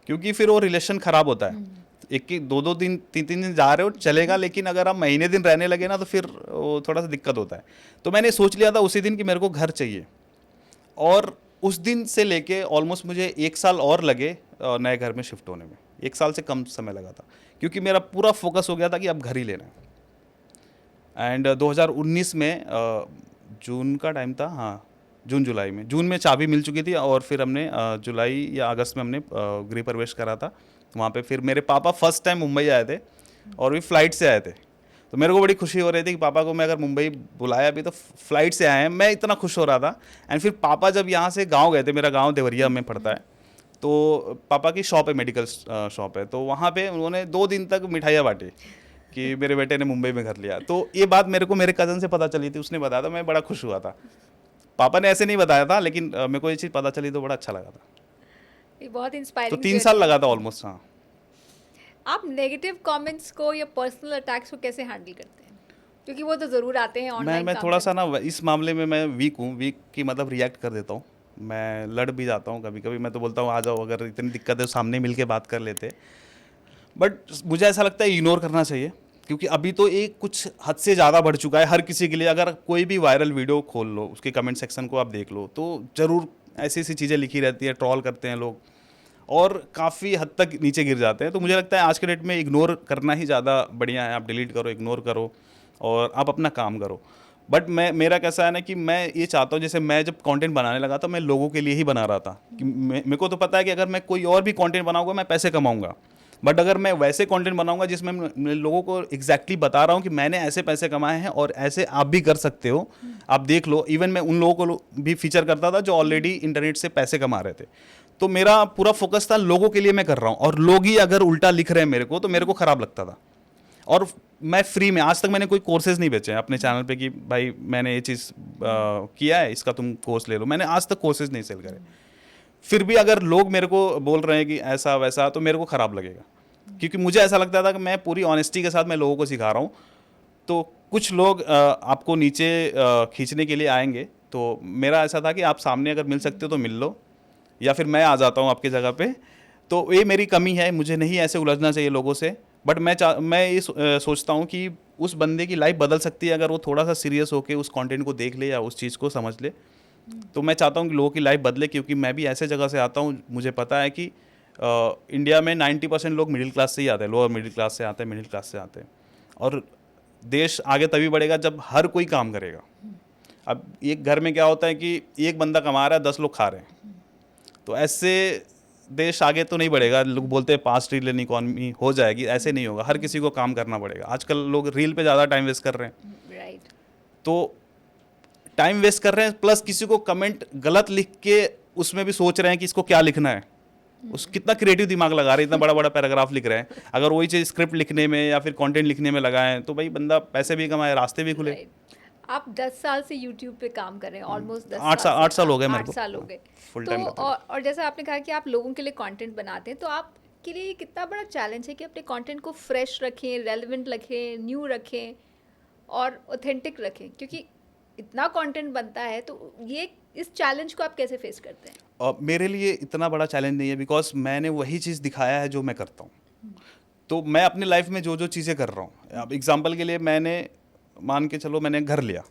क्योंकि फिर वो रिलेशन खराब होता है। एक की 2-2 दिन 3-3 दिन जा रहे हो चलेगा, लेकिन अगर आप महीने दिन रहने लगे ना तो फिर वो थोड़ा सा दिक्कत होता है। तो मैंने सोच लिया था उसी दिन कि मेरे को घर चाहिए, और उस दिन से लेके ऑलमोस्ट मुझे 1 साल और लगे नए घर में शिफ्ट होने में। 1 साल से कम समय लगा था, क्योंकि मेरा पूरा फोकस हो गया था कि अब घर ही लेना है। एंड 2019 में जून का टाइम था, हाँ जून जुलाई में, जून में चाबी मिल चुकी थी, और फिर हमने जुलाई या अगस्त में हमने गृह प्रवेश करा था वहाँ पे। फिर मेरे पापा फर्स्ट टाइम मुंबई आए थे, और भी फ्लाइट से आए थे। तो मेरे को बड़ी खुशी हो रही थी कि पापा को मैं अगर मुंबई बुलाया भी तो फ्लाइट से आए हैं, मैं इतना खुश हो रहा था। एंड फिर पापा जब यहाँ से गाँव गए थे, मेरा गाँव देवरिया में पड़ता है, तो पापा की शॉप है, मेडिकल शॉप है, तो वहाँ पे उन्होंने 2 दिन तक मिठाइयाँ बांटी कि मेरे बेटे ने मुंबई में घर लिया। तो ये बात मेरे को मेरे कज़न से पता चली थी, उसने बताया था, मैं बड़ा खुश हुआ था। पापा ने ऐसे नहीं बताया था, लेकिन मेरे को ये चीज़ पता चली तो बड़ा अच्छा लगा था। ये बहुत तो इंस्पायरिंग 3 साल लगा था ऑलमोस्ट। हाँ, आप नेगेटिव कमेंट्स को या पर्सनल अटैक्स को कैसे हैंडल करते हैं, क्योंकि वो तो ज़रूर आते हैं ऑनलाइन। मैं थोड़ा सा ना इस मामले में मैं वीक हूँ। वीक की मतलब रिएक्ट कर देता हूँ, मैं लड़ भी जाता हूँ कभी कभी। मैं तो बोलता हूँ आ जाओ, अगर इतनी दिक्कत है तो सामने मिल के बात कर लेते। बट मुझे ऐसा लगता है इग्नोर करना चाहिए, क्योंकि अभी तो एक कुछ हद से ज़्यादा बढ़ चुका है हर किसी के लिए। अगर कोई भी वायरल वीडियो खोल लो, उसके कमेंट सेक्शन को आप देख लो, तो ज़रूर ऐसी ऐसी चीज़ें लिखी रहती है, ट्रोल करते हैं लोग, और काफ़ी हद तक नीचे गिर जाते हैं। तो मुझे लगता है आज के डेट में इग्नोर करना ही ज़्यादा बढ़िया है। आप डिलीट करो, इग्नोर करो, और आप अपना काम करो। बट मेरा कैसा है ना कि मैं ये चाहता हूँ, जैसे मैं जब कंटेंट बनाने लगा था, मैं लोगों के लिए ही बना रहा था कि मेरे को तो पता है कि अगर मैं कोई और भी कंटेंट बनाऊंगा मैं पैसे कमाऊंगा। बट अगर मैं वैसे कंटेंट बनाऊंगा जिसमें मैं लोगों को एग्जैक्टली बता रहा हूँ कि मैंने ऐसे पैसे कमाए हैं और ऐसे आप भी कर सकते हो, आप देख लो। इवन मैं उन लोगों को भी फीचर करता था जो ऑलरेडी इंटरनेट से पैसे कमा रहे थे। तो मेरा पूरा फोकस था लोगों के लिए मैं कर रहा हूँ, और लोग ही अगर उल्टा लिख रहे हैं मेरे को तो मेरे को ख़राब लगता था। और मैं फ्री में आज तक मैंने कोई कोर्सेज नहीं बेचे हैं अपने चैनल पे कि भाई मैंने ये चीज़ किया है, इसका तुम कोर्स ले लो। मैंने आज तक कोर्सेज नहीं सेल करे। फिर भी अगर लोग मेरे को बोल रहे हैं कि ऐसा वैसा, तो मेरे को ख़राब लगेगा, क्योंकि मुझे ऐसा लगता था कि मैं पूरी ऑनेस्टी के साथ मैं लोगों को सिखा रहा हूँ। तो कुछ लोग आपको नीचे खींचने के लिए आएंगे, तो मेरा ऐसा था कि आप सामने अगर मिल सकते हो तो मिल लो, या फिर मैं आ जाता हूँ आपकी जगह पे। तो ये मेरी कमी है, मुझे नहीं ऐसे उलझना चाहिए लोगों से। बट मैं ये सोचता हूँ कि उस बंदे की लाइफ बदल सकती है अगर वो थोड़ा सा सीरियस होकर उस कंटेंट को देख ले या उस चीज़ को समझ ले। तो मैं चाहता हूँ कि लोगों की लाइफ बदले, क्योंकि मैं भी ऐसे जगह से आता हूँ, मुझे पता है कि इंडिया में 90% लोग मिडिल क्लास से ही आते हैं, लोअर मिडिल क्लास से आते हैं, मिडिल क्लास से आते हैं। और देश आगे तभी बढ़ेगा जब हर कोई काम करेगा। अब एक घर में क्या होता है कि एक बंदा कमा रहा है, 10 लोग खा रहे हैं, तो ऐसे देश आगे तो नहीं बढ़ेगा। लोग बोलते हैं 5 ट्रिलियन इकॉनमी हो जाएगी, ऐसे नहीं होगा। हर किसी को काम करना पड़ेगा। आजकल लोग रील पे ज़्यादा टाइम वेस्ट कर रहे हैं, राइट। तो टाइम वेस्ट कर रहे हैं, प्लस किसी को कमेंट गलत लिख के उसमें भी सोच रहे हैं कि इसको क्या लिखना है। उस कितना क्रिएटिव दिमाग लगा रहे हैं, इतना बड़ा बड़ा पैराग्राफ लिख रहे हैं। अगर वही चीज़ स्क्रिप्ट लिखने में या फिर कंटेंट लिखने में लगाएं तो भाई बंदा पैसे भी कमाए, रास्ते भी खुले। आप 10 साल से यूट्यूब पे काम कर रहे हैं, ऑलमोस्ट 8 साल हो गए मेरे 8 को, साल हो गए। फुल तो टाइम करता हूं। और जैसा आपने कहा कि आप लोगों के लिए कंटेंट बनाते हैं, तो आपके लिए कितना बड़ा चैलेंज है कि अपने कंटेंट को फ्रेश रखें, रेलेवेंट रखें, न्यू रखें और ऑथेंटिक रखें, क्योंकि इतना कंटेंट बनता है। तो ये इस चैलेंज को आप कैसे फेस करते हैं? मेरे लिए इतना बड़ा चैलेंज नहीं है, बिकॉज मैंने वही चीज़ दिखाया है जो मैं करता हूँ। तो मैं अपनी लाइफ में जो जो चीज़ें कर रहा हूँ, अब एग्जांपल के लिए मैंने मान के चलो मैंने घर लिया,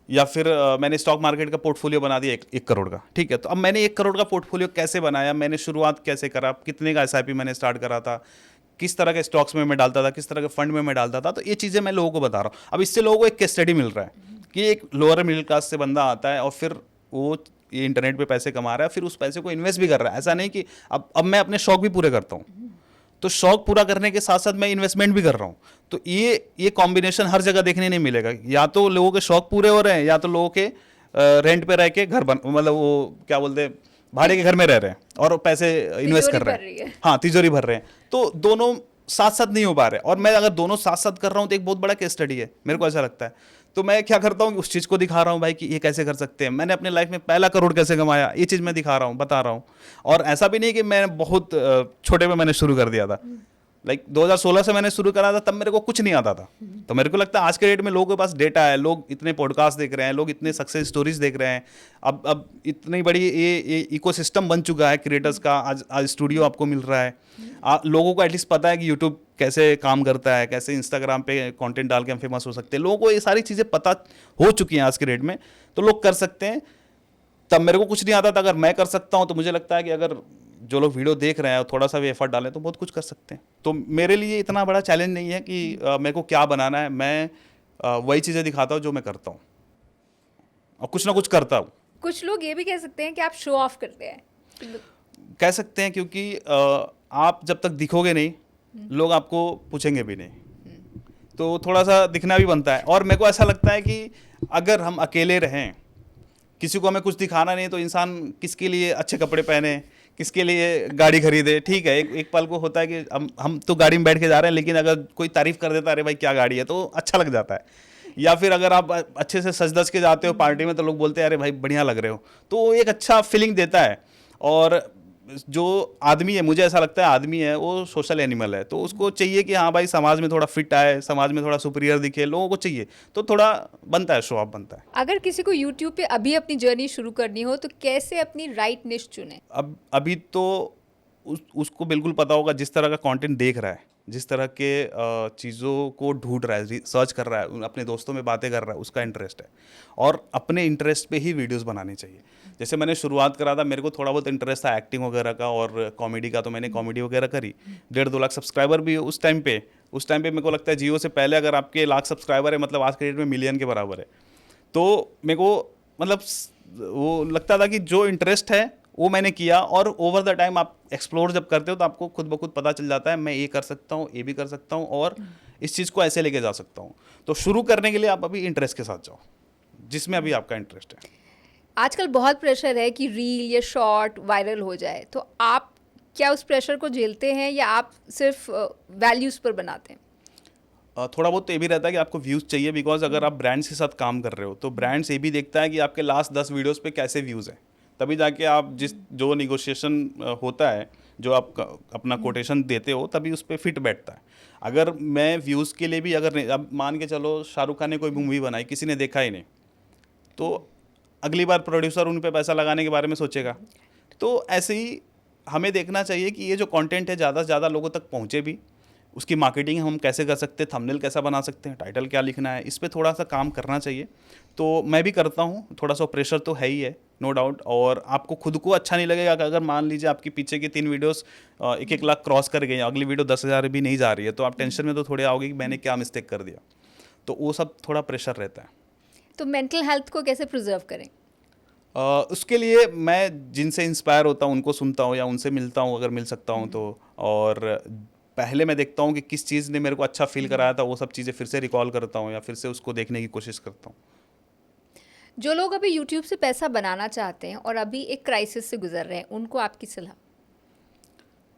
या फिर मैंने स्टॉक मार्केट का पोर्टफोलियो बना दिया 1 करोड़ का, ठीक है। तो अब मैंने 1 करोड़ का पोर्टफोलियो कैसे बनाया, मैंने शुरुआत कैसे करा, कितने का SIP मैंने स्टार्ट करा था, किस तरह के स्टॉक्स में मैं डालता था, किस तरह के फंड में मैं डालता था। तो ये चीज़ें मैं लोगों को बता रहा हूँ। अब इससे लोगों को एक केस स्टडी मिल रहा है कि एक लोअर मिडिल क्लास से बंदा आता है और फिर वो ये इंटरनेट पे पैसे कमा रहा है, फिर उस पैसे को इन्वेस्ट भी कर रहा है। ऐसा नहीं कि अब मैं अपने शौक भी पूरे करता हूँ, तो शौक पूरा करने के साथ साथ मैं इन्वेस्टमेंट भी कर रहा हूँ। तो ये कॉम्बिनेशन हर जगह देखने नहीं मिलेगा। या तो लोगों के शौक पूरे हो रहे हैं, या तो लोगों के रेंट पे रह के घर मतलब वो क्या बोलते हैं, भाड़े के घर में रह रहे हैं और पैसे इन्वेस्ट कर रहे हैं। हाँ, तिजोरी भर रहे हैं। तो दोनों साथ साथ नहीं हो पा रहे। और मैं अगर दोनों साथ साथ कर रहा हूँ तो एक बहुत बड़ा केस स्टडी है, मेरे को ऐसा लगता है। तो मैं क्या करता हूँ, उस चीज़ को दिखा रहा हूँ भाई कि ये कैसे कर सकते हैं। मैंने अपने लाइफ में पहला करोड़ कैसे कमाया, ये चीज़ मैं दिखा रहा हूँ, बता रहा हूँ। और ऐसा भी नहीं कि मैं बहुत छोटे में मैंने शुरू कर दिया था। लाइक 2016 से मैंने शुरू करा था, तब मेरे को कुछ नहीं आता था। तो मेरे को लगता है आज के डेट में लोगों के पास डेटा है, लोग इतने पॉडकास्ट देख रहे हैं, लोग इतने सक्सेस स्टोरीज देख रहे हैं, अब इतनी बड़ी ये इकोसिस्टम बन चुका है क्रिएटर्स का। आज स्टूडियो आपको मिल रहा है, लोगों को एटलीस्ट पता है कि यूट्यूब कैसे काम करता है, कैसे इंस्टाग्राम पे कंटेंट डाल के हम फेमस हो सकते हैं। लोगों को ये सारी चीज़ें पता हो चुकी हैं आज के डेट में, तो लोग कर सकते हैं। तब मेरे को कुछ नहीं आता था, अगर मैं कर सकता हूँ तो मुझे लगता है कि अगर जो लोग वीडियो देख रहे हैं थोड़ा सा भी एफर्ट डालें तो बहुत कुछ कर सकते हैं। तो मेरे लिए इतना बड़ा चैलेंज नहीं है कि मेरे को क्या बनाना है, मैं वही चीज़ें दिखाता हूँ जो मैं करता हूँ और कुछ ना कुछ करता हूँ। कुछ लोग ये भी कह सकते हैं कि आप शो ऑफ करते हैं। कह सकते हैं, क्योंकि आप जब तक दिखोगे नहीं लोग आपको पूछेंगे भी नहीं, तो थोड़ा सा दिखना भी बनता है। और मेरे को ऐसा लगता है कि अगर हम अकेले रहें, किसी को हमें कुछ दिखाना नहीं, तो इंसान किसके लिए अच्छे कपड़े पहने, किसके लिए गाड़ी खरीदे। ठीक है, एक पल को होता है कि हम तो गाड़ी में बैठ के जा रहे हैं, लेकिन अगर कोई तारीफ कर देता है अरे भाई क्या गाड़ी है, तो अच्छा लग जाता है। या फिर अगर आप अच्छे से सज धज के जाते हो पार्टी में, तो लोग बोलते हैं अरे भाई बढ़िया लग रहे हो, तो वो एक अच्छा फीलिंग देता है। और जो आदमी है, मुझे ऐसा लगता है आदमी है वो सोशल एनिमल है, तो उसको चाहिए कि हाँ भाई समाज में थोड़ा फिट आए, समाज में थोड़ा सुपीरियर दिखे, लोगों को चाहिए, तो थोड़ा बनता है, शो ऑफ बनता है। अगर किसी को यूट्यूब पे अभी अपनी जर्नी शुरू करनी हो तो कैसे अपनी राइट निश चुने? अब अभी तो उसको बिल्कुल पता होगा, जिस तरह का कंटेंट देख रहा है, जिस तरह के चीज़ों को ढूंढ रहा है, सर्च कर रहा है, अपने दोस्तों में बातें कर रहा है, उसका इंटरेस्ट है, और अपने इंटरेस्ट पे ही वीडियोस बनानी चाहिए। जैसे मैंने शुरुआत करा था, मेरे को थोड़ा बहुत इंटरेस्ट था एक्टिंग वगैरह का और कॉमेडी का, तो मैंने कॉमेडी वगैरह करी। 1.5-2 लाख सब्सक्राइबर भी उस टाइम पे मेरे को लगता है जियो से पहले अगर आपके लाख सब्सक्राइबर है, मतलब आज के डेट में मिलियन के बराबर है। तो मेरे को मतलब वो लगता था कि जो इंटरेस्ट है वो मैंने किया, और ओवर द टाइम आप एक्सप्लोर जब करते हो तो आपको खुद ब खुद पता चल जाता है मैं ये कर सकता हूँ, ये भी कर सकता हूँ, और इस चीज़ को ऐसे लेके जा सकता हूँ। तो शुरू करने के लिए आप अभी इंटरेस्ट के साथ जाओ, जिसमें अभी आपका इंटरेस्ट है। आजकल बहुत प्रेशर है कि रील या शॉर्ट वायरल हो जाए, तो आप क्या उस प्रेशर को झेलते हैं या आप सिर्फ वैल्यूज़ पर बनाते हैं? थोड़ा बहुत तो ये भी रहता है कि आपको व्यूज़ चाहिए, बिकॉज अगर आप ब्रांड्स के साथ काम कर रहे हो तो ब्रांड्स ये भी देखता है कि आपके लास्ट 10 वीडियोस पे कैसे व्यूज़ हैं, तभी जाके आप जो निगोशिएशन होता है, जो आप अपना कोटेशन देते हो, तभी उस पर फिट बैठता है। अगर मैं व्यूज़ के लिए भी अगर नहीं, अब मान के चलो शाहरुख खान ने कोई मूवी बनाई, किसी ने देखा ही नहीं, तो अगली बार प्रोड्यूसर उन पे पैसा लगाने के बारे में सोचेगा। तो ऐसे ही हमें देखना चाहिए कि ये जो कंटेंट है ज़्यादा से ज़्यादा लोगों तक पहुँचे भी, उसकी मार्केटिंग हम कैसे कर सकते हैं, थंबनेल कैसा बना सकते हैं, टाइटल क्या लिखना है, इस पे थोड़ा सा काम करना चाहिए। तो मैं भी करता हूँ, थोड़ा सा प्रेशर तो है ही है, नो डाउट। और आपको खुद को अच्छा नहीं लगेगा कि अगर मान लीजिए आपकी पीछे की 3 वीडियोस 1-1 लाख क्रॉस कर गई, अगली वीडियो 10,000 भी नहीं जा रही है, तो आप टेंशन में तो थोड़े आओगे कि मैंने क्या मिस्टेक कर दिया, तो वो सब थोड़ा प्रेशर रहता है। तो मेंटल हेल्थ को कैसे प्रिजर्व करें? उसके लिए मैं जिनसे इंस्पायर होता हूँ उनको सुनता हूँ या उनसे मिलता हूँ अगर मिल सकता हूँ तो, और पहले मैं देखता हूँ कि किस चीज़ ने मेरे को अच्छा फील कराया था, वो सब चीज़ें फिर से रिकॉल करता हूँ या फिर से उसको देखने की कोशिश करता हूँ। जो लोग अभी यूट्यूब से पैसा बनाना चाहते हैं और अभी एक क्राइसिस से गुजर रहे हैं, उनको आपकी सलाह?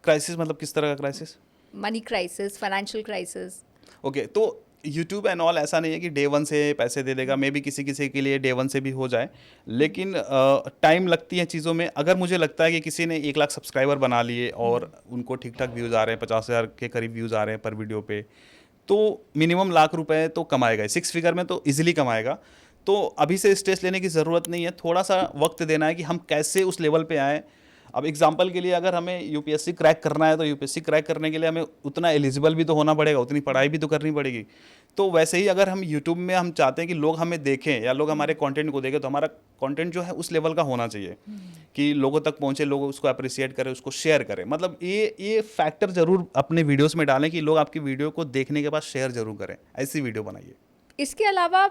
क्राइसिस मतलब किस तरह का crisis? Money crisis, financial crisis. Okay, तो यूट्यूब एंड ऑल ऐसा नहीं है कि डे 1 से पैसे दे देगा, मे बी किसी किसी के लिए डे 1 से भी हो जाए, लेकिन टाइम लगती है चीज़ों में। अगर मुझे लगता है कि किसी ने 1 लाख सब्सक्राइबर बना लिए और उनको ठीक ठाक व्यूज़ आ रहे हैं, 50,000 के करीब व्यूज़ आ रहे हैं पर वीडियो पे, तो मिनिमम लाख रुपए तो कमाएगा, 6 फिगर में तो ईजिली कमाएगा। तो अभी से स्ट्रेस लेने की ज़रूरत नहीं है, थोड़ा सा वक्त देना है कि हम कैसे उस लेवल पे आएँ। अब एग्जांपल के लिए अगर हमें यूपीएससी क्रैक करना है, तो यूपीएससी क्रैक करने के लिए हमें उतना एलिजिबल भी तो होना पड़ेगा, उतनी पढ़ाई भी तो करनी पड़ेगी। तो वैसे ही अगर हम यूट्यूब में हम चाहते हैं कि लोग हमें देखें या लोग हमारे कंटेंट को देखें, तो हमारा कंटेंट जो है उस लेवल का होना चाहिए कि लोगों तक पहुंचे, लोग उसको अप्रिशिएट करें, उसको शेयर करें। मतलब ये फैक्टर ज़रूर अपने वीडियोज़ में डालें कि लोग आपकी वीडियो को देखने के बाद शेयर ज़रूर करें, ऐसी वीडियो बनाइए। इसके अलावा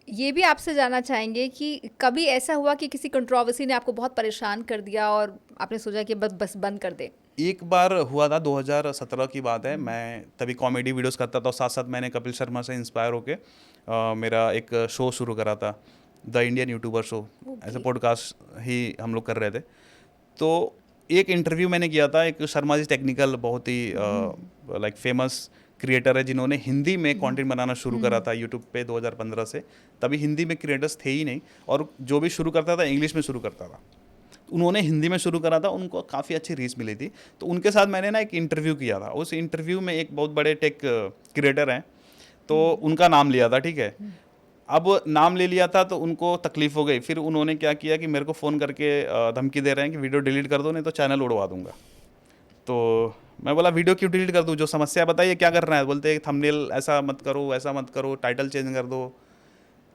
ये भी आपसे जानना चाहेंगे कि कभी ऐसा हुआ कि किसी कंट्रोवर्सी ने आपको बहुत परेशान कर दिया और आपने सोचा कि बस बंद कर दे? एक बार हुआ था, 2017 की बात है। मैं तभी कॉमेडी वीडियोस करता था और साथ साथ मैंने कपिल शर्मा से इंस्पायर होके मेरा एक शो शुरू करा था, द इंडियन यूट्यूबर शो। ऐसे पॉडकास्ट ही हम लोग कर रहे थे। तो एक इंटरव्यू मैंने किया था, एक शर्मा जी टेक्निकल, बहुत ही लाइक फेमस क्रिएटर है, जिन्होंने हिंदी में कंटेंट बनाना शुरू करा था यूट्यूब पे 2015 से। तभी हिंदी में क्रिएटर्स थे ही नहीं, और जो भी शुरू करता था इंग्लिश में शुरू करता था। उन्होंने हिंदी में शुरू करा था, उनको काफ़ी अच्छी रीच मिली थी। तो उनके साथ मैंने ना एक इंटरव्यू किया था। उस इंटरव्यू में एक बहुत बड़े टेक क्रिएटर हैं, तो उनका नाम लिया था, ठीक है। अब नाम ले लिया था तो उनको तकलीफ हो गई। फिर उन्होंने क्या किया कि मेरे को फ़ोन करके धमकी दे रहे हैं कि वीडियो डिलीट कर दो, नहीं तो चैनल उड़वा दूंगा। तो मैं बोला वीडियो क्यों डिलीट कर दूँ, जो समस्या बताइए क्या करना है। बोलते थंबनेल ऐसा मत करो, ऐसा मत करो, टाइटल चेंज कर दो।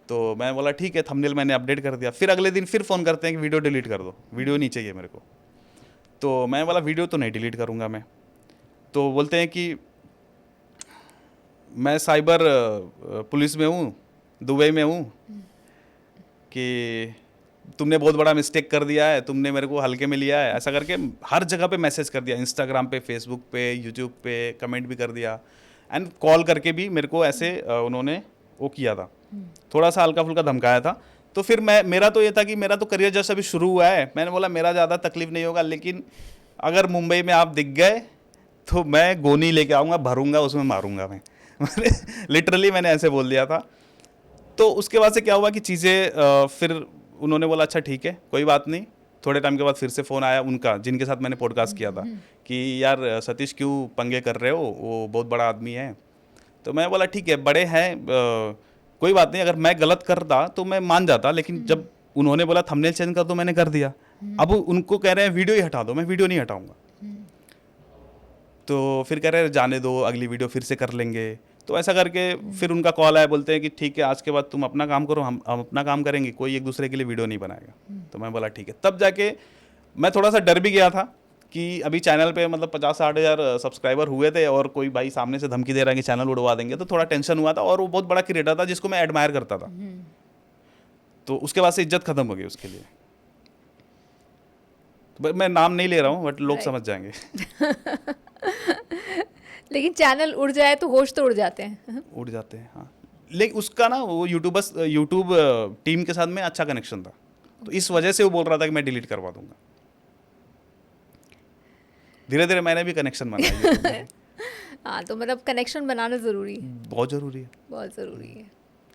तो मैं बोला ठीक है, थंबनेल मैंने अपडेट कर दिया। फिर अगले दिन फिर फ़ोन करते हैं कि वीडियो डिलीट कर दो, वीडियो नहीं चाहिए मेरे को। तो मैं बोला वीडियो तो नहीं डिलीट करूँगा मैं। तो बोलते हैं कि मैं साइबर पुलिस में हूँ, दुबई में हूँ, कि तुमने बहुत बड़ा मिस्टेक कर दिया है, तुमने मेरे को हल्के में लिया है, ऐसा करके हर जगह पे मैसेज कर दिया, इंस्टाग्राम पे, फेसबुक पे, यूट्यूब पे कमेंट भी कर दिया, एंड कॉल करके भी मेरे को ऐसे उन्होंने वो किया था, थोड़ा सा हल्का फुल्का धमकाया था। तो फिर मेरा तो ये था कि मेरा तो करियर जैसा अभी शुरू हुआ है, मैंने बोला मेरा ज़्यादा तकलीफ नहीं होगा, लेकिन अगर मुंबई में आप दिख गए तो मैं गोनी लेके आऊँगा, भरूंगा, उसमें मारूंगा मैं। लिटरली मैंने ऐसे बोल दिया था। तो उसके बाद से क्या हुआ कि चीज़ें फिर उन्होंने बोला अच्छा ठीक है, कोई बात नहीं। थोड़े टाइम के बाद फिर से फ़ोन आया उनका, जिनके साथ मैंने पॉडकास्ट किया था, कि यार सतीश क्यों पंगे कर रहे हो, वो बहुत बड़ा आदमी है। तो मैं बोला ठीक है, बड़े हैं, कोई बात नहीं, अगर मैं गलत करता तो मैं मान जाता, लेकिन जब उन्होंने बोला थंबनेल चेंज कर दो, मैंने कर दिया। अब उनको कह रहे हैं वीडियो ही हटा दो, मैं वीडियो नहीं हटाऊंगा। तो फिर कह रहे हैं जाने दो, अगली वीडियो फिर से कर लेंगे। तो ऐसा करके फिर उनका कॉल आया, बोलते हैं कि ठीक है आज के बाद तुम अपना काम करो, हम अपना काम करेंगे, कोई एक दूसरे के लिए वीडियो नहीं बनाएगा। तो मैं बोला ठीक है। तब जाके मैं थोड़ा सा डर भी गया था कि अभी चैनल पे मतलब 50-60 हज़ार सब्सक्राइबर हुए थे, और कोई भाई सामने से धमकी दे रहा है कि चैनल उड़वा देंगे, तो थोड़ा टेंशन हुआ था। और वो बहुत बड़ा क्रिएटर था जिसको मैं एडमायर करता था, तो उसके बाद से इज्जत खत्म हो गई उसके लिए। तो मैं नाम नहीं ले रहा हूँ, बट लोग समझ जाएंगे। लेकिन चैनल उड़ जाए तो होश तो उड़ जाते हैं। उड़ जाते हैं, हाँ। लेकिन उसका ना वो यूट्यूब टीम के साथ में अच्छा कनेक्शन था, तो इस वजह से वो बोल रहा था कि मैं डिलीट करवा दूंगा। धीरे धीरे मैंने भी कनेक्शन बनाया। हाँ, तो मतलब कनेक्शन बनाना ज़रूरी है, बहुत ज़रूरी है, बहुत ज़रूरी है,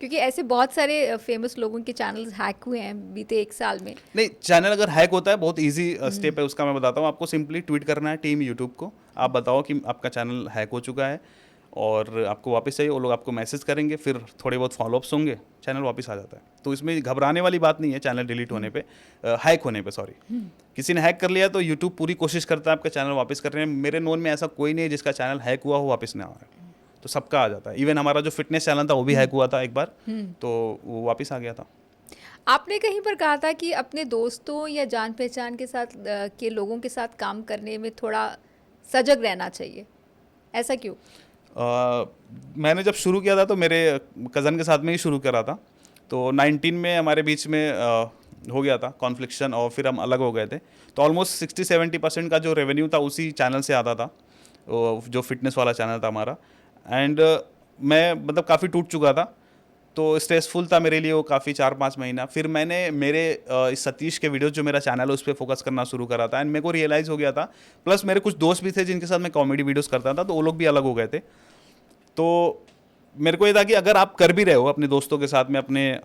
क्योंकि ऐसे बहुत सारे फेमस लोगों के चैनल्स हैक हुए हैं बीते 1 साल में। नहीं, चैनल अगर हैक होता है, बहुत इजी स्टेप है उसका, मैं बताता हूँ आपको। सिंपली ट्वीट करना है टीम यूट्यूब को, आप बताओ कि आपका चैनल हैक हो चुका है और आपको वापस चाहिए, वो लोग आपको मैसेज करेंगे, फिर थोड़े बहुत फॉलोअप्स होंगे, चैनल वापस आ जाता है। तो इसमें घबराने वाली बात नहीं है चैनल डिलीट होने पे, हैक होने पे, सॉरी। किसी ने हैक कर लिया तो यूट्यूब पूरी कोशिश करता है आपका चैनल वापस करने में। मेरे नोन में ऐसा कोई नहीं है जिसका चैनल हैक हुआ हो वापस ना आया, तो सबका आ जाता है। इवन हमारा जो फिटनेस चैनल था वो भी हैक हुआ था एक बार, तो वो वापस आ गया था। आपने कहीं पर कहा था कि अपने दोस्तों या जान पहचान के साथ के लोगों के साथ काम करने में थोड़ा सजग रहना चाहिए, ऐसा क्यों? मैंने जब शुरू किया था तो मेरे कज़न के साथ में ही शुरू करा था। तो 19 में हमारे बीच में हो गया था कॉन्फ्लिक्शन, और फिर हम अलग हो गए थे। तो ऑलमोस्ट 60-70% का जो रेवेन्यू था उसी चैनल से आता था, जो फिटनेस वाला चैनल था हमारा। एंड मैं मतलब काफ़ी टूट चुका था, तो स्ट्रेसफुल था मेरे लिए वो काफ़ी 4-5 महीना। फिर मैंने मेरे इस सतीश के वीडियोस जो मेरा चैनल है उस पर फोकस करना शुरू करा था, एंड मेरे को रियलाइज़ हो गया था। प्लस मेरे कुछ दोस्त भी थे जिनके साथ मैं कॉमेडी वीडियोस करता था, तो वो लोग भी अलग हो गए थे। तो मेरे को ये था कि अगर आप कर भी रहे हो अपने दोस्तों के साथ में, अपने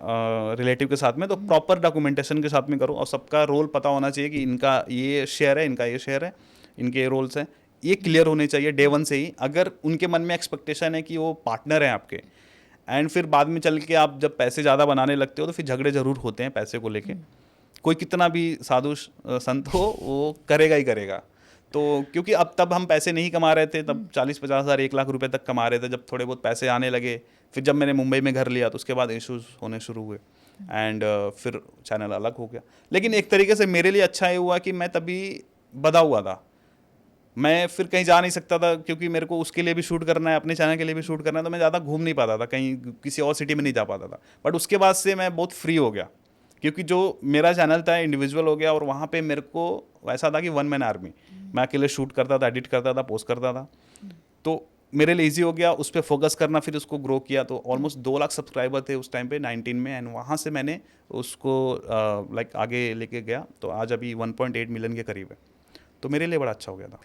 रिलेटिव के साथ में, तो प्रॉपर डॉक्यूमेंटेशन के साथ में करो, और सबका रोल पता होना चाहिए कि इनका ये शेयर है, इनका ये शेयर है, इनके ये रोल्स हैं, ये क्लियर होने चाहिए डे 1 से ही। अगर उनके मन में एक्सपेक्टेशन है कि वो पार्टनर हैं आपके, एंड फिर बाद में चल के आप जब पैसे ज़्यादा बनाने लगते हो तो फिर झगड़े ज़रूर होते हैं पैसे को लेके। कोई कितना भी साधु संत हो, वो करेगा ही करेगा। तो क्योंकि अब तब हम पैसे नहीं कमा रहे थे, तब 40-50 हज़ार 1 लाख रुपए तक कमा रहे थे। जब थोड़े बहुत पैसे आने लगे, फिर जब मैंने मुंबई में घर लिया तो उसके बाद इश्यूज होने शुरू हुए, एंड फिर चैनल अलग हो गया। लेकिन एक तरीके से मेरे लिए अच्छा ये हुआ कि मैं तभी बधा हुआ था, मैं फिर कहीं जा नहीं सकता था, क्योंकि मेरे को उसके लिए भी शूट करना है, अपने चैनल के लिए भी शूट करना है, तो मैं ज़्यादा घूम नहीं पाता था, कहीं किसी और सिटी में नहीं जा पाता था। बट उसके बाद से मैं बहुत फ्री हो गया, क्योंकि जो मेरा चैनल था इंडिविजुअल हो गया, और वहाँ पे मेरे को ऐसा था कि 1 मैन आर्मी, मैं अकेले शूट करता था, एडिट करता था, पोस्ट करता था, तो मेरे लिए ईजी हो गया उस पर फोकस करना। फिर उसको ग्रो किया, तो ऑलमोस्ट 2 लाख सब्सक्राइबर थे उस टाइम पे 19 में, एंड वहाँ से मैंने उसको लाइक आगे लेके गया, तो आज अभी 1.8 मिलियन के करीब है, तो मेरे लिए बड़ा अच्छा हो गया था।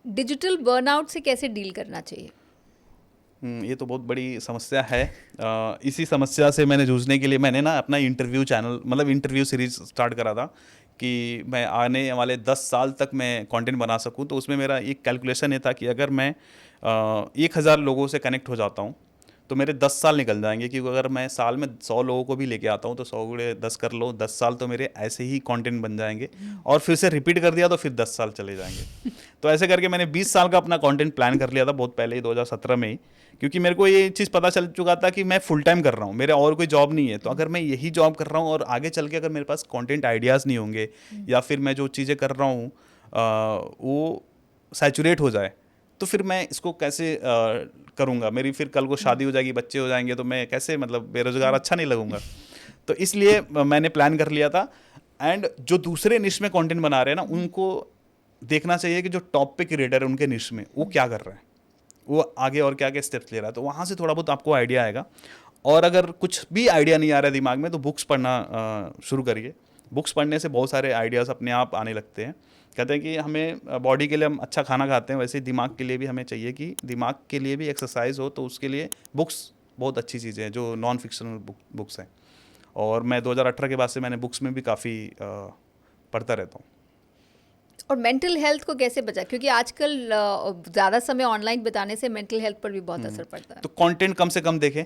डिजिटल बर्नआउट से कैसे डील करना चाहिए? ये तो बहुत बड़ी समस्या है। इसी समस्या से मैंने जूझने के लिए मैंने ना अपना इंटरव्यू चैनल, मतलब इंटरव्यू सीरीज स्टार्ट करा था, कि मैं आने वाले 10 साल तक मैं कंटेंट बना सकूं, तो उसमें मेरा एक कैलकुलेशन ये था कि अगर मैं 1000 लोगों से कनेक्ट हो जाता हूं तो मेरे 10 साल निकल जाएंगे, क्योंकि अगर मैं साल में 100 लोगों को भी लेके आता हूँ तो 100 गुणे 10 कर लो, 10 साल तो मेरे ऐसे ही कंटेंट बन जाएंगे, और फिर से रिपीट कर दिया तो फिर 10 साल चले जाएंगे। तो ऐसे करके मैंने 20 साल का अपना कंटेंट प्लान कर लिया था बहुत पहले ही, 2017 में ही, क्योंकि मेरे को ये चीज़ पता चल चुका था कि मैं फुल टाइम कर रहा हूँ, मेरा और कोई जॉब नहीं है। तो अगर मैं यही जॉब कर रहा हूँ और आगे चल के अगर मेरे पास कंटेंट आइडियाज़ नहीं होंगे, या फिर मैं जो चीज़ें कर रहा हूँ वो सैचुरेट हो जाए, तो फिर मैं इसको कैसे करूँगा? मेरी फिर कल को शादी हो जाएगी, बच्चे हो जाएंगे, तो मैं कैसे, मतलब बेरोजगार अच्छा नहीं लगूंगा। तो इसलिए मैंने प्लान कर लिया था। एंड जो दूसरे निश में कंटेंट बना रहे हैं ना, उनको देखना चाहिए कि जो टॉप पे क्रिएटर है उनके निश में वो क्या कर रहे हैं, वो आगे और क्या क्या स्टेप्स ले रहा है, तो वहाँ से थोड़ा बहुत आपको आइडिया आएगा। और अगर कुछ भी आइडिया नहीं आ रहा है दिमाग में, तो बुक्स पढ़ना शुरू करिए। बुक्स पढ़ने से बहुत सारे आइडियाज़ अपने आप आने लगते हैं। कहते हैं कि हमें बॉडी के लिए हम अच्छा खाना खाते हैं, वैसे ही दिमाग के लिए भी हमें चाहिए कि दिमाग के लिए भी एक्सरसाइज हो, तो उसके लिए बुक्स बहुत अच्छी चीज़ें हैं, जो नॉन फिक्शनल बुक्स हैं। और मैं 2018 के बाद से मैंने बुक्स में भी काफ़ी पढ़ता रहता हूँ। और मेंटल हेल्थ को कैसे बचा, क्योंकि आजकल ज़्यादा समय ऑनलाइन बिताने से मेंटल हेल्थ पर भी बहुत असर पड़ता है। तो कंटेंट कम से कम देखें,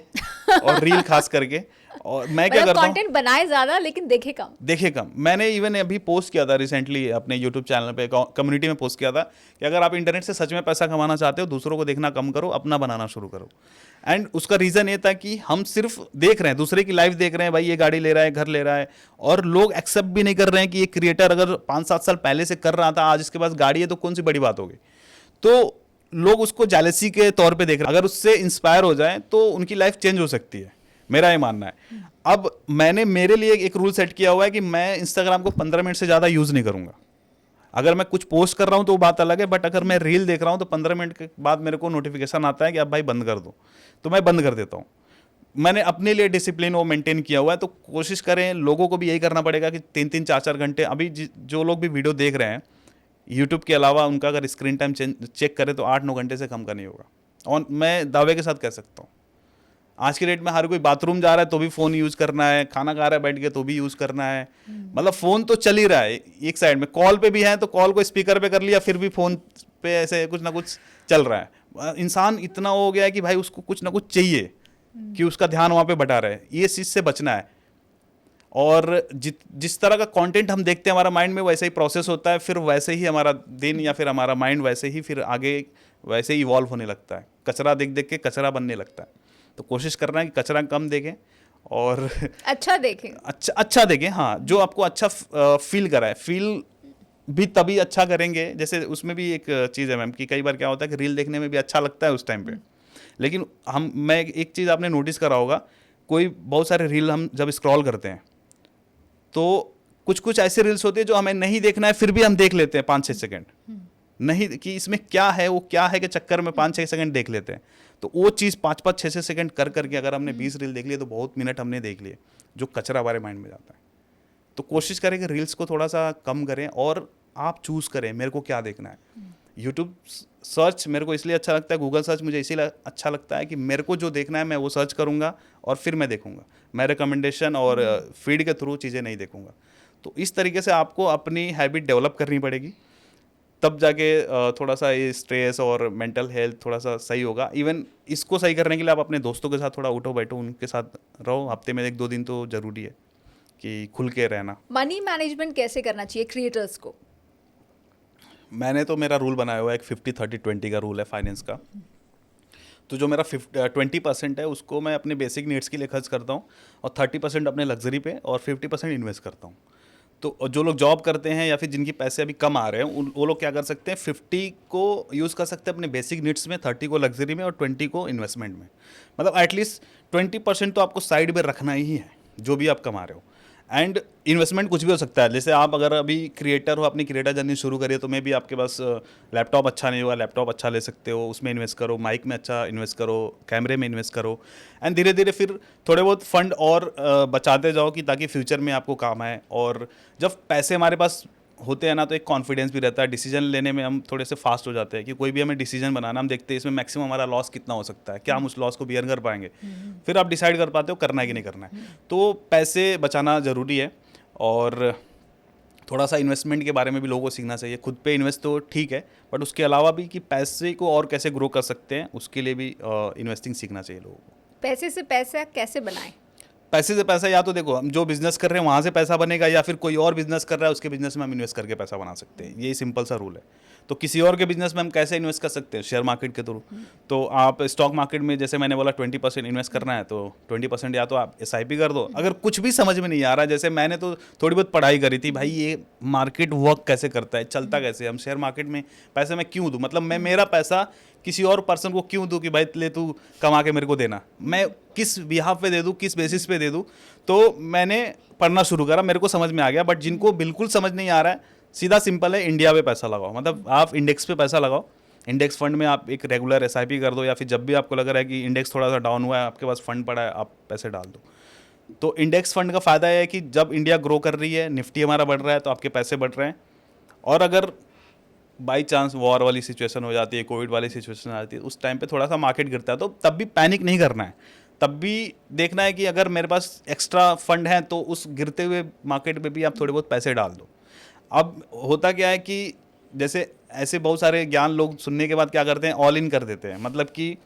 और रील खास करके। और मैं क्या मतलब करता हूँ, कंटेंट बनाए ज़्यादा लेकिन देखे कम। देखे कम। मैंने इवन अभी पोस्ट किया था रिसेंटली अपने यूट्यूब चैनल पे, कम्युनिटी में पोस्ट किया था कि अगर आप इंटरनेट से सच में पैसा कमाना चाहते हो, दूसरों को देखना कम करो, अपना बनाना शुरू करो। एंड उसका रीज़न ये था कि हम सिर्फ देख रहे हैं, दूसरे की लाइफ देख रहे हैं, भाई ये गाड़ी ले रहा है, घर ले रहा है, और लोग एक्सेप्ट भी नहीं कर रहे हैं कि ये क्रिएटर अगर 5-7 साल पहले से कर रहा था, आज इसके पास गाड़ी है, तो कौन सी बड़ी बात होगी। तो लोग उसको जेलसी के तौर पे देख रहे हैं। अगर उससे इंस्पायर हो जाए तो उनकी लाइफ चेंज हो सकती है, मेरा ये मानना है। अब मैंने मेरे लिए एक रूल सेट किया हुआ है कि मैं इंस्टाग्राम को 15 मिनट से ज़्यादा यूज़ नहीं करूँगा। अगर मैं कुछ पोस्ट कर रहा हूँ तो वो बात अलग है, बट अगर मैं रील देख रहा हूँ तो 15 मिनट के बाद मेरे को नोटिफिकेशन आता है कि अब भाई बंद कर दो, तो मैं बंद कर देता हूँ। मैंने अपने लिए डिसिप्लिन वो मेंटेन किया हुआ है। तो कोशिश करें, लोगों को भी यही करना पड़ेगा कि 3-3, 4-4 घंटे, अभी जो लोग भी वीडियो देख रहे हैं यूट्यूब के अलावा, उनका अगर स्क्रीन टाइम चेक करें तो 8-9 घंटे से कम का नहीं होगा। और मैं दावे के साथ कह सकता हूँ, आज के डेट में हर कोई बाथरूम जा रहा है तो भी फ़ोन यूज़ करना है, खाना खा रहा है बैठ के तो भी यूज़ करना है, मतलब फ़ोन तो चल ही रहा है। एक साइड में कॉल पे भी है तो कॉल को स्पीकर पे कर लिया, फिर भी फ़ोन पे ऐसे कुछ ना कुछ चल रहा है। इंसान इतना हो गया है कि भाई उसको कुछ ना कुछ चाहिए कि उसका ध्यान वहाँ पे बटा रहे। ये चीज़ से बचना है। और जिस तरह का कंटेंट हम देखते हैं, हमारा माइंड में वैसे ही प्रोसेस होता है, फिर वैसे ही हमारा दिन या फिर हमारा माइंड वैसे ही फिर आगे वैसे ही इवॉल्व होने लगता है। कचरा देख देख के कचरा बनने लगता है। तो कोशिश करना है कि कचरा कम देखें और अच्छा देखें, अच्छा देखें। हाँ, जो आपको अच्छा फील कराए, फील भी तभी अच्छा करेंगे। जैसे उसमें भी एक चीज़ है मैम कि कई बार क्या होता है कि रील देखने में भी अच्छा लगता है उस टाइम पे, लेकिन मैं एक चीज़ आपने नोटिस करा होगा, कोई बहुत सारे रील हम जब स्क्रॉल करते हैं तो कुछ कुछ ऐसे रील्स होते हैं जो हमें नहीं देखना है, फिर भी हम देख लेते हैं 5-6 सेकंड, नहीं कि इसमें क्या है, वो क्या है के चक्कर में 5-6 सेकंड देख लेते हैं। तो वो चीज़ 5-5, 6-6 सेकंड कर करके अगर हमने 20 रील देख लिए तो बहुत मिनट हमने देख लिए, जो कचरा हमारे माइंड में जाता है। तो कोशिश करें कि रील्स को थोड़ा सा कम करें और आप चूज़ करें मेरे को क्या देखना है। यूट्यूब सर्च मेरे को इसलिए अच्छा लगता है, गूगल सर्च मुझे इसीलिए अच्छा लगता है कि मेरे को जो देखना है मैं वो सर्च करूँगा और फिर मैं देखूँगा। मैं रिकमेंडेशन और फीड के थ्रू चीज़ें नहीं देखूँगा। तो इस तरीके से आपको अपनी हैबिट डेवलप करनी पड़ेगी, तब जाके थोड़ा सा ये स्ट्रेस और मेंटल हेल्थ थोड़ा सा सही होगा। इवन इसको सही करने के लिए आप अपने दोस्तों के साथ थोड़ा उठो बैठो, उनके साथ रहो, हफ्ते में 1-2 दिन तो ज़रूरी है कि खुल के रहना। मनी मैनेजमेंट कैसे करना चाहिए क्रिएटर्स को? मैंने तो मेरा रूल बनाया हुआ है, एक 50-30-20 का रूल है फाइनेंस का। तो जो मेरा 20% है उसको मैं अपने बेसिक नीड्स के लिए खर्च करता हूँ, और 30% अपने लग्जरी पे और 50% इन्वेस्ट करता हूँ। तो जो लोग जॉब करते हैं या फिर जिनकी पैसे अभी कम आ रहे हैं, वो लोग क्या कर सकते हैं, 50 को यूज़ कर सकते हैं अपने बेसिक नीड्स में, 30 को लग्जरी में और 20 को इन्वेस्टमेंट में। मतलब एटलीस्ट 20% तो आपको साइड में रखना ही है जो भी आप कमा रहे हो। एंड इन्वेस्टमेंट कुछ भी हो सकता है, जैसे आप अगर अभी क्रिएटर हो, अपनी क्रिएटर जर्नी शुरू करिए, तो मे भी आपके पास लैपटॉप अच्छा नहीं होगा, लैपटॉप अच्छा ले सकते हो, उसमें इन्वेस्ट करो, माइक में अच्छा इन्वेस्ट करो, कैमरे में इन्वेस्ट करो। एंड धीरे धीरे फिर थोड़े बहुत फंड और बचाते जाओ कि ताकि फ्यूचर में आपको काम आए। और जब पैसे हमारे पास होते हैं ना, तो एक कॉन्फिडेंस भी रहता है, डिसीजन लेने में हम थोड़े से फास्ट हो जाते हैं कि कोई भी हमें डिसीजन बनाना, हम देखते हैं इसमें मैक्सिमम हमारा लॉस कितना हो सकता है, क्या हम उस लॉस को बियर कर पाएंगे, फिर आप डिसाइड कर पाते हो करना है कि नहीं करना है। तो पैसे बचाना ज़रूरी है और थोड़ा सा इन्वेस्टमेंट के बारे में भी लोगों को सीखना चाहिए। खुद पे इन्वेस्ट तो ठीक है, बट उसके अलावा भी कि पैसे को और कैसे ग्रो कर सकते हैं, उसके लिए भी इन्वेस्टिंग सीखना चाहिए लोगों को। पैसे से पैसा कैसे बनाएं? पैसे से पैसा, या तो देखो हम जो बिजनेस कर रहे हैं वहाँ से पैसा बनेगा, या फिर कोई और बिजनेस कर रहा है उसके बिजनेस में हम इन्वेस्ट करके पैसा बना सकते हैं। यही सिंपल सा रूल है। तो किसी और के बिजनेस में हम कैसे इन्वेस्ट कर सकते हैं? शेयर मार्केट के थ्रू। तो आप स्टॉक मार्केट में, जैसे मैंने बोला 20% इन्वेस्ट करना है, तो 20% या तो आप SIP कर दो। अगर कुछ भी समझ में नहीं आ रहा, जैसे मैंने तो थोड़ी बहुत पढ़ाई करी थी, भाई ये मार्केट वर्क कैसे करता है, चलता कैसे, हम शेयर मार्केट में पैसे मैं क्यों दूँ, मतलब मैं मेरा पैसा किसी और पर्सन को क्यों दूँ कि भाई ले तू कमा के मेरे को देना, मैं किस बिहाफ पे दे दूँ, किस बेसिस पे दे दूँ। तो मैंने पढ़ना शुरू करा, मेरे को समझ में आ गया। बट जिनको बिल्कुल समझ नहीं आ रहा है, सीधा सिंपल है, इंडिया पे पैसा लगाओ। मतलब आप इंडेक्स पे पैसा लगाओ, इंडेक्स फंड में आप एक रेगुलर SIP कर दो, या फिर जब भी आपको लग रहा है कि इंडेक्स थोड़ा सा डाउन हुआ है, आपके पास फंड पड़ा है, आप पैसे डाल दो। तो इंडेक्स फंड का फ़ायदा है कि जब इंडिया ग्रो कर रही है, निफ्टी हमारा बढ़ रहा है, तो आपके पैसे बढ़ रहे हैं। और अगर बाई चांस वॉर वाली सिचुएशन हो जाती है, कोविड वाली सिचुएशन आ जाती है, उस टाइम पे थोड़ा सा मार्केट गिरता है, तो तब भी पैनिक नहीं करना है। तब भी देखना है कि अगर मेरे पास एक्स्ट्रा फंड है तो उस गिरते हुए मार्केट में भी आप थोड़े बहुत पैसे डाल दो। अब होता क्या है कि जैसे ऐसे बहुत सारे ज्ञान लोग सुनने के बाद क्या करते हैं, ऑल इन कर देते हैं। मतलब कि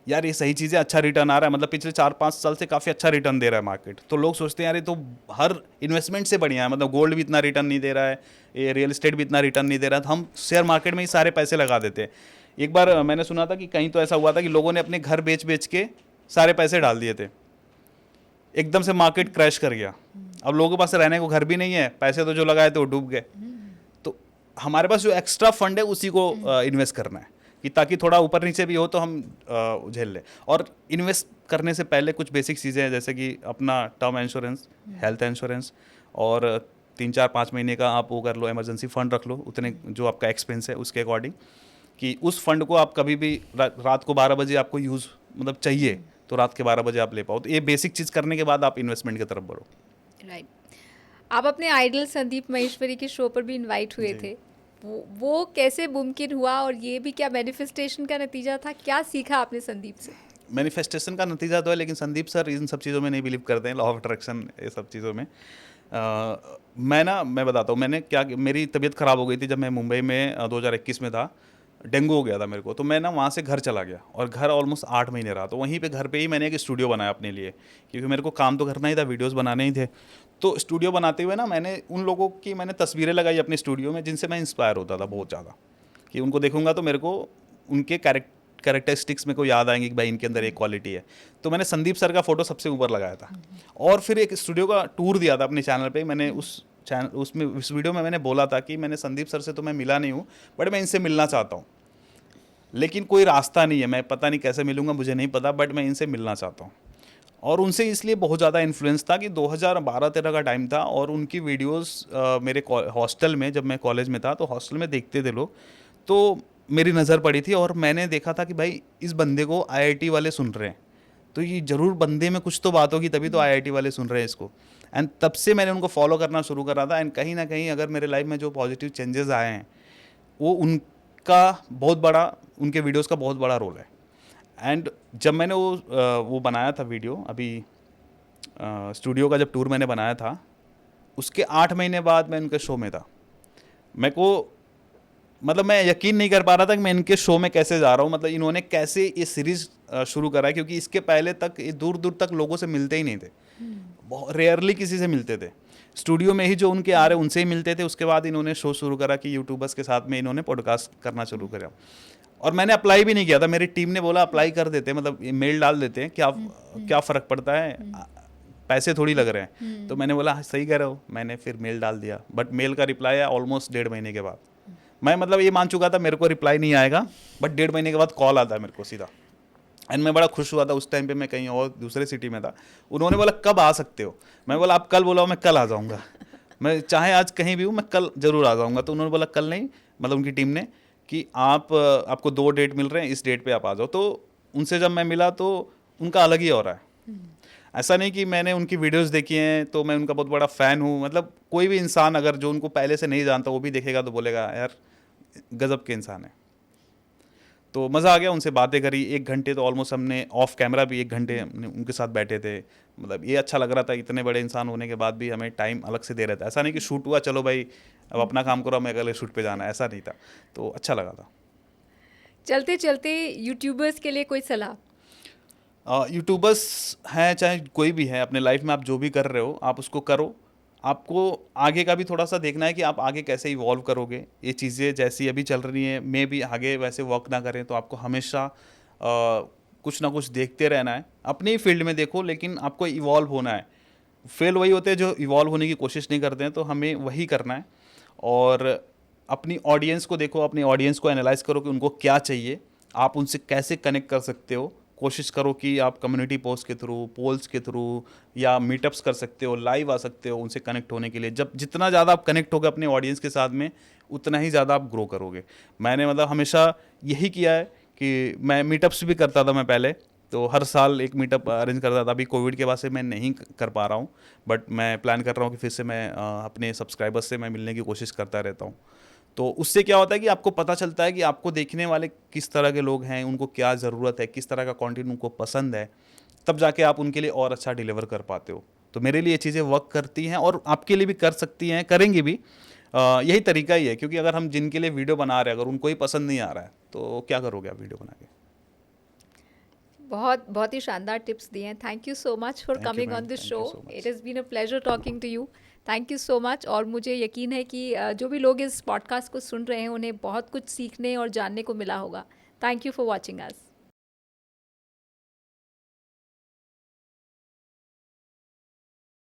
यार ये सही चीज़ है, अच्छा रिटर्न आ रहा है, मतलब पिछले 4-5 साल से काफ़ी अच्छा रिटर्न दे रहा है मार्केट, तो लोग सोचते हैं यार ये तो हर इन्वेस्टमेंट से बढ़िया है, मतलब गोल्ड भी इतना रिटर्न नहीं दे रहा है, ये रियल एस्टेट भी इतना रिटर्न नहीं दे रहा है, तो हम शेयर मार्केट में ही सारे पैसे लगा देते हैं। एक बार मैंने सुना था कि कहीं तो ऐसा हुआ था कि लोगों ने अपने घर बेच बेच के सारे पैसे डाल दिए थे, एकदम से मार्केट क्रैश कर गया। अब लोगों के पास रहने को घर भी नहीं है, पैसे तो जो लगाए थे वो डूब गए। तो हमारे पास जो एक्स्ट्रा फंड है उसी को इन्वेस्ट करना है, कि ताकि थोड़ा ऊपर नीचे भी हो तो हम झेल लें। और इन्वेस्ट करने से पहले कुछ बेसिक चीज़ें हैं, जैसे कि अपना टर्म इंश्योरेंस, हेल्थ इंश्योरेंस, और 3-4-5 महीने का आप वो कर लो, इमरजेंसी फंड रख लो, उतने जो आपका एक्सपेंस है उसके अकॉर्डिंग, कि उस फंड को आप कभी भी रात को 12 बजे आपको यूज़ मतलब चाहिए, तो रात के 12 बजे आप ले पाओ। तो ये बेसिक चीज़ करने के बाद आप इन्वेस्टमेंट की तरफ बढ़ो। राइट। आप अपने आइडल संदीप महेश्वरी के शो पर भी इनवाइट हुए थे, वो कैसे मुमकिन हुआ, और ये भी क्या मैनिफेस्टेशन का नतीजा था? क्या सीखा आपने संदीप से? मैनिफेस्टेशन का नतीजा तो है, लेकिन संदीप सर इन सब चीज़ों में नहीं बिलीव करते हैं, लॉ ऑफ अट्रैक्शन ये सब चीज़ों में। मैं बताता हूँ, मैंने क्या, मेरी तबीयत ख़राब हो गई थी जब मैं मुंबई में 2021 में था, डेंगू हो गया था मेरे को। तो मैं ना वहाँ से घर चला गया, और घर ऑलमोस्ट 8 महीने रहा। तो वहीं पे घर पे ही मैंने एक स्टूडियो बनाया अपने लिए, क्योंकि मेरे को काम तो करना ही था, वीडियोज़ बनाने ही थे। तो स्टूडियो बनाते हुए ना मैंने उन लोगों की मैंने तस्वीरें लगाई अपने स्टूडियो में, जिनसे मैं इंस्पायर होता था बहुत ज़्यादा, कि उनको देखूंगा तो मेरे को उनके कैरेक्टरिस्टिक्स में को याद आएंगे कि भाई इनके अंदर एक क्वालिटी है। तो मैंने संदीप सर का फ़ोटो सबसे ऊपर लगाया था, और फिर एक स्टूडियो का टूर दिया था अपने चैनल पे। मैंने उस वीडियो में मैंने बोला था कि मैंने संदीप सर से तो मैं मिला नहीं हूँ, बट मैं इनसे मिलना चाहता हूँ, लेकिन कोई रास्ता नहीं है, मैं पता नहीं कैसे मिलूँगा, मुझे नहीं पता, बट मैं इनसे मिलना चाहता हूँ। और उनसे इसलिए बहुत ज़्यादा इन्फ्लुएंस था कि 2012-13 का टाइम था, और उनकी वीडियोस मेरे हॉस्टल में, जब मैं कॉलेज में था तो हॉस्टल में देखते थे लोग, तो मेरी नज़र पड़ी थी, और मैंने देखा था कि भाई इस बंदे को IIT वाले सुन रहे हैं, तो ये ज़रूर बंदे में कुछ तो बात होगी, तभी तो IIT वाले सुन रहे हैं इसको। एंड तब से मैंने उनको फॉलो करना शुरू करा था। एंड कहीं ना कहीं अगर मेरे लाइफ में जो पॉजिटिव चेंजेस आए हैं, वो उनका बहुत बड़ा, उनके वीडियोज़ का बहुत बड़ा रोल है। एंड जब मैंने वो बनाया था वीडियो, अभी स्टूडियो का जब टूर मैंने बनाया था, उसके 8 महीने बाद मैं उनके शो में था। मेरे को मतलब मैं यकीन नहीं कर पा रहा था कि मैं इनके शो में कैसे जा रहा हूँ, मतलब इन्होंने कैसे ये सीरीज़ शुरू करा है, क्योंकि इसके पहले तक ये दूर दूर तक लोगों से मिलते ही नहीं थे, बहुत रेयरली किसी से मिलते थे। स्टूडियो में ही जो उनके आ रहे उनसे ही मिलते थे। उसके बाद इन्होंने शो शुरू करा कि यूट्यूबर्स के साथ में इन्होंने पॉडकास्ट करना शुरू करा, और मैंने अप्लाई भी नहीं किया था। मेरी टीम ने बोला अप्लाई कर देते हैं, मतलब मेल डाल देते हैं, क्या फ़र्क पड़ता है, पैसे थोड़ी लग रहे हैं। तो मैंने बोला सही कह रहे हो, मैंने फिर मेल डाल दिया। बट मेल का रिप्लाई आया ऑलमोस्ट 1.5 महीने के बाद। मैं मतलब ये मान चुका था मेरे को रिप्लाई नहीं आएगा, बट 1.5 महीने के बाद कॉल आता है मेरे को सीधा। एंड मैं बड़ा खुश हुआ था। उस टाइम पे मैं कहीं और दूसरे सिटी में था। उन्होंने बोला कब आ सकते हो, मैं बोला आप कल बोला, मैं कल आ जाऊँगा, मैं चाहे आज कहीं भी हूँ, मैं कल ज़रूर आ जाऊँगा। तो उन्होंने बोला कल नहीं, मतलब उनकी टीम ने, कि आपको 2 डेट मिल रहे हैं, इस डेट पे आप आ जाओ। तो उनसे जब मैं मिला तो उनका अलग ही हो रहा है। ऐसा नहीं कि मैंने उनकी वीडियोस देखी हैं तो मैं उनका बहुत बड़ा फ़ैन हूँ, मतलब कोई भी इंसान अगर जो उनको पहले से नहीं जानता वो भी देखेगा तो बोलेगा यार गज़ब के इंसान है। तो मज़ा आ गया, उनसे बातें करी 1 घंटे, तो ऑलमोस्ट हमने ऑफ कैमरा भी 1 घंटे हमने उनके साथ बैठे थे। मतलब ये अच्छा लग रहा था, इतने बड़े इंसान होने के बाद भी हमें टाइम अलग से दे रहे थे। ऐसा नहीं कि शूट हुआ चलो भाई अब अपना काम करो, हमें अगले शूट पे जाना है, ऐसा नहीं था। तो अच्छा लगा था। चलते चलते यूट्यूबर्स के लिए कोई सलाह? यूट्यूबर्स हैं चाहे कोई भी है, अपने लाइफ में आप जो भी कर रहे हो आप उसको करो। आपको आगे का भी थोड़ा सा देखना है कि आप आगे कैसे इवॉल्व करोगे। ये चीज़ें जैसी अभी चल रही हैं मे भी आगे वैसे वर्क ना करें, तो आपको हमेशा कुछ ना कुछ देखते रहना है। अपने ही फील्ड में देखो, लेकिन आपको इवॉल्व होना है। फेल वही होते हैं जो इवॉल्व होने की कोशिश नहीं करते हैं, तो हमें वही करना है। और अपनी ऑडियंस को देखो, अपनी ऑडियंस को एनालाइज करो कि उनको क्या चाहिए, आप उनसे कैसे कनेक्ट कर सकते हो। कोशिश करो कि आप कम्युनिटी पोस्ट के थ्रू, पोल्स के थ्रू या मीटअप्स कर सकते हो, लाइव आ सकते हो उनसे कनेक्ट होने के लिए। जब जितना ज़्यादा आप कनेक्ट होगे अपने ऑडियंस के साथ में, उतना ही ज़्यादा आप ग्रो करोगे। मैंने मतलब हमेशा यही किया है कि मैं मीटअप्स भी करता था मैं पहले, तो हर साल एक मीटअप अरेंज करता था। अभी कोविड के बाद से मैं नहीं कर पा रहा हूँ, बट मैं प्लान कर रहा हूँ कि फिर से मैं अपने सब्सक्राइबर्स से मैं मिलने की कोशिश करता रहता हूँ। तो उससे क्या होता है कि आपको पता चलता है कि आपको देखने वाले किस तरह के लोग हैं, उनको क्या ज़रूरत है, किस तरह का कंटेंट उनको पसंद है, तब जाके आप उनके लिए और अच्छा डिलीवर कर पाते हो। तो मेरे लिए ये चीज़ें वर्क करती हैं और आपके लिए भी कर सकती हैं, करेंगी भी। यही तरीका ही है, क्योंकि अगर हम जिनके लिए वीडियो बना रहे हैं अगर उनको ही पसंद नहीं आ रहा है तो क्या करोगे आप वीडियो बना के। बहुत बहुत ही शानदार टिप्स दिए हैं। Thank you so much for thank you coming ma'am, on this thank show. You so it much. Has been a pleasure talking to you. Thank you so much. और मुझे यकीन है कि जो भी लोग इस पॉडकास्ट को सुन रहे हैं उन्हें बहुत कुछ सीखने और जानने को मिला होगा। Thank you for watching us.